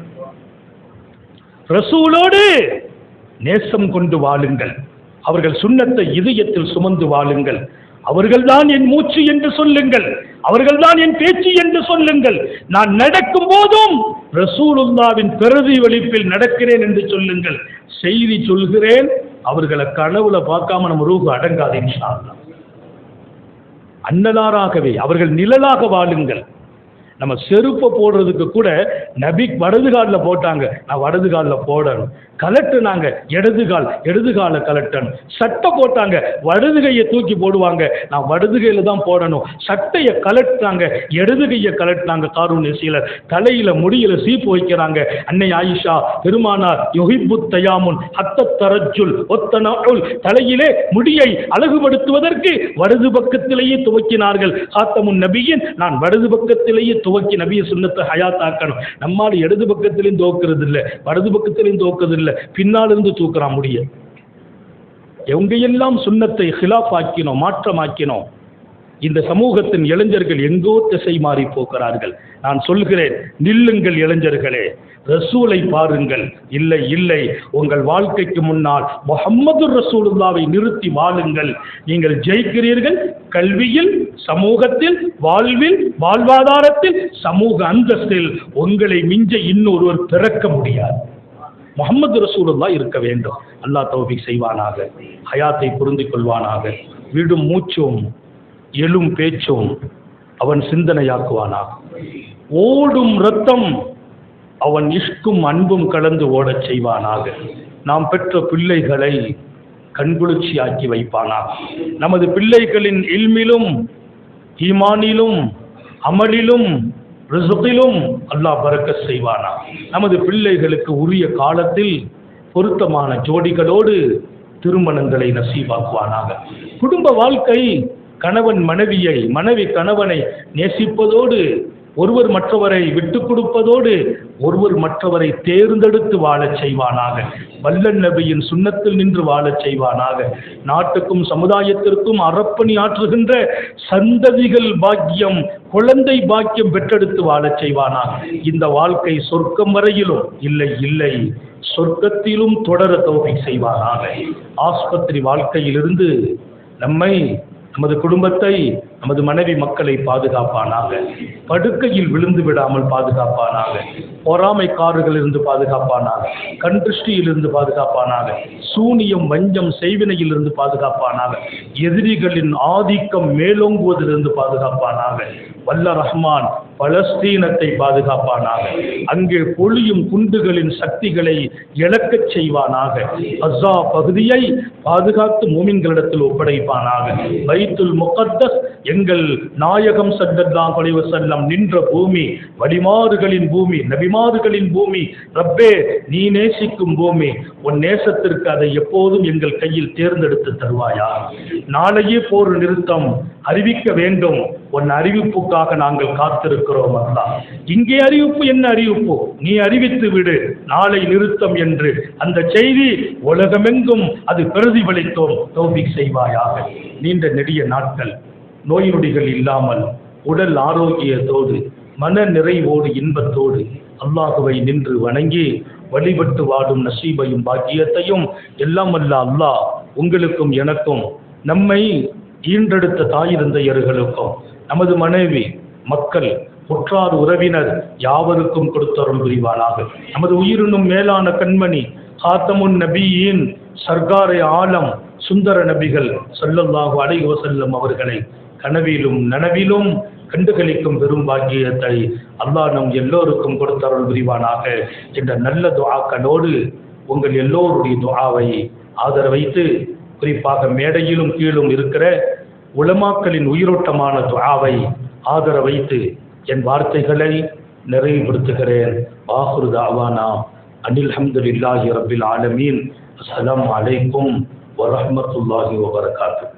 ரசூலோடு நேசம் கொண்டு வாழுங்கள், அவர்கள் சுன்னத்தை இதயத்தில் சுமந்து வாழுங்கள். அவர்கள்தான் என் மூச்சு என்று சொல்லுங்கள், அவர்கள்தான் என் பேச்சு என்று சொல்லுங்கள். நான் நடக்கும் போதும் ரசூலுல்லாவின் பிரதிபலிப்பில் நடக்கிறேன் என்று சொல்லுங்கள். செய்தி சொல்கிறேன், அவர்களை கனவுல பார்க்காம நம்ம ரூஹு அடங்காது இன்ஷா அல்லாஹ். அன்னலாராகவே அவர்கள் நிழலாக வாழுங்கள். நம்ம செருப்பை போடுறதுக்கு கூட நபி வடது காலில் போட்டாங்க, நான் வடது காலில் போடணும். கலட்டுனாங்க, இடது காலை கலட்டணும். சட்டை போட்டாங்க, வடது கையை தூக்கி போடுவாங்க, நான் வடது கையில தான் போடணும். சட்டையை கலட்டாங்க, இடது கையை கலட்டினாங்க. காரூன் சீலர் தலையில முடியில சீப்பு வைக்கிறாங்க. அன்னை ஆயிஷா பெருமானார் யுஹிப்பு தயாமுன் ஹத்த தரஜுல் ஒத்தனஉல், தலையிலே முடியை அழகுபடுத்துவதற்கு வடது பக்கத்திலேயே துவக்கினார்கள். ஹாத்தமுன் நபியின், நான் வடது பக்கத்திலேயே துவக்கி நபிய சுன்னத்தை ஹயாத்தாக்கணும். நம்மால் இடது பக்கத்திலையும் துவக்கிறது இல்லை, வடது பக்கத்திலையும் துவக்கிறது இல்லை, பின்னால் இருந்து தூக்குறான் முடிய. எங்கெல்லாம் சுன்னத்தை ஹிலாஃப் ஆக்கினோம், மாற்றமாக்கினோம். இந்த சமூகத்தின் இளைஞர்கள் எங்கோ திசை மாறி போகிறார்கள். நான் சொல்கிறேன், நில்லுங்கள் இளைஞர்களே, ரசூலை பாருங்கள். இல்லை இல்லை, உங்கள் வாழ்க்கைக்கு முன்னால் முஹம்மது ரசூலுல்லாவை நிறுத்தி வாழுங்கள். நீங்கள் ஜெயிக்கிறீர்கள். கல்வியில், சமூகத்தில், வாழ்வில், வாழ்வாதாரத்தில், சமூக அந்தஸ்தில் உங்களை மிஞ்ச இன்னொருவர் பிறக்க முடியாது. முஹம்மது ரசூலுல்லாஹ் இருக்க வேண்டும். அல்லாஹ் தௌஃபீக் செய்வானாக, ஹயாத்தை புரிந்து கொள்வானாக. விடும் மூச்சும் எழும் பேச்சும் அவன் சிந்தனையாக்குவானாக. ஓடும் ரத்தம் அவன் இஷ்கும் அன்பும் கலந்து ஓடச் செய்வானாக. நாம் பெற்ற பிள்ளைகளை கண்குளிர்ச்சி ஆக்கி வைப்பானாக. நமது பிள்ளைகளின் இல்மிலும், ஈமானிலும், அமலிலும், ரிஸ்கிலும் அல்லாஹ் பரக்கத் செய்வானாக. நமது பிள்ளைகளுக்கு உரிய காலத்தில் பொருத்தமான ஜோடிகளோடு திருமணங்களை நசீபாக்குவானாக. குடும்ப வாழ்க்கை கணவன் மனைவியை, மனைவி கணவனை நேசிப்பதோடு, ஒருவர் மற்றவரை விட்டுக் கொடுப்பதோடு, ஒருவர் மற்றவரை தேர்ந்தெடுத்து வாழச் செய்வானாக. வல்லன் நபியின் சுன்னத்தில் நின்று வாழச் செய்வானாக. நாட்டுக்கும் சமுதாயத்திற்கும் அறப்பணி ஆற்றுகின்ற சந்ததிகள் பாக்கியம், குழந்தை பாக்கியம் பெற்றெடுத்து வாழச் செய்வானாக. இந்த வாழ்க்கை சொர்க்கம் வரையிலும் இல்லை இல்லை சொர்க்கத்திலும் தொடர தௌஃபீக் செய்வானாக. ஆஸ்பத்திரி வாழ்க்கையிலிருந்து நம்மை, நமது குடும்பத்தை, நமது மனைவி மக்களை பாதுகாப்பானாக. படுக்கையில் விழுந்து விடாமல் பாதுகாப்பானாக. பொறாமைக்காரர்கள் இருந்து பாதுகாப்பானாக. கண் திருஷ்டியிலிருந்து பாதுகாப்பானாக. சூனியம், வஞ்சம், செய்வினையில் இருந்து பாதுகாப்பானாக. எதிரிகளின் ஆதிக்கம் மேலோங்குவதிலிருந்து பாதுகாப்பானாக. வல்ல ரஹ்மான் பலஸ்தீனத்தை பாதுகாப்பானாக. அங்கே பொழியும் குண்டுகளின் சக்திகளை இழக்கச் செய்வானாக. கஸா பகுதியை பாதுகாத்து மூமின்களிடத்தில் ஒப்படைப்பானாக. பைத்துல் முகத்தஸ், எங்கள் நாயகம் ஸல்லல்லாஹு அலைஹி வஸல்லம் நின்ற பூமி, வலிமாறுகளின் பூமி, நபிமாறுகளின் பூமி. ரப்பே, நீ நேசிக்கும் பூமி, உன் நேசத்திற்கு அதை எப்போதும் எங்கள் கையில் தேர்ந்தெடுத்து தருவாயா. நாளையே போர் நிறுத்தம் அறிவிக்க வேண்டும், உன் அறிவிப்புக்காக நாங்கள் காத்திருக்கிறோம் அல்லாஹ். இங்கே அறிவிப்பு என்ன அறிவிப்பு? நீ அறிவித்து விடு, நாளை நிறுத்தம் என்று. அந்த செய்தி உலகமெங்கும் அது பிரதிபலித்தோம். தௌஃபீக் செய்வாயாக. நீண்ட நெடிய நாட்கள் நோய் நொடிகள் இல்லாமல் உடல் ஆரோக்கியத்தோடு மன நிறைவோடு இன்பத்தோடு அல்லாஹுவை நின்று வணங்கி வழிபட்டு வாடும் நசீபையும் பாக்கியத்தையும் எல்லாம் அல்ல அல்லாஹ் உங்களுக்கும் எனக்கும், நம்மை ஈன்றெடுத்த தாய் தந்தையர்களுக்கும், நமது மனைவி மக்கள் உற்றார் உறவினர் யாவருக்கும் கொடுத்தருள் புரிவானாக. நமது உயிரினும் மேலான கண்மணி ஹாத்தமுன் நபியின் சர்காரை ஆலம் சுந்தர நபிகள் ஸல்லல்லாஹு அலைஹி வஸல்லம் அவர்களை கனவிலும் நனவிலும் கண்டுகளிக்கும் பெரும் பாக்கியத்தை அல்லாஹ் நம் எல்லோருக்கும் கொடுத்தருள் புரிவானாக என்ற நல்ல துஆக்களோடு உங்கள் எல்லோருடைய துஆவை ஆதரவைத்து, குறிப்பாக மேடையிலும் கீழும் இருக்கிற உலமாக்களின் உயிரோட்டமான துஆவை ஆதரவைத்து என் வார்த்தைகளை நிறைவுபடுத்துகிறேன். ஆஹிரு தஅவானா அனில் ஹம்துலில்லாஹி ரப்பில் ஆலமீன். அஸ்ஸலாமு அலைக்கும் வரஹ்மத்துல்லாஹி வபரகாத்துஹு.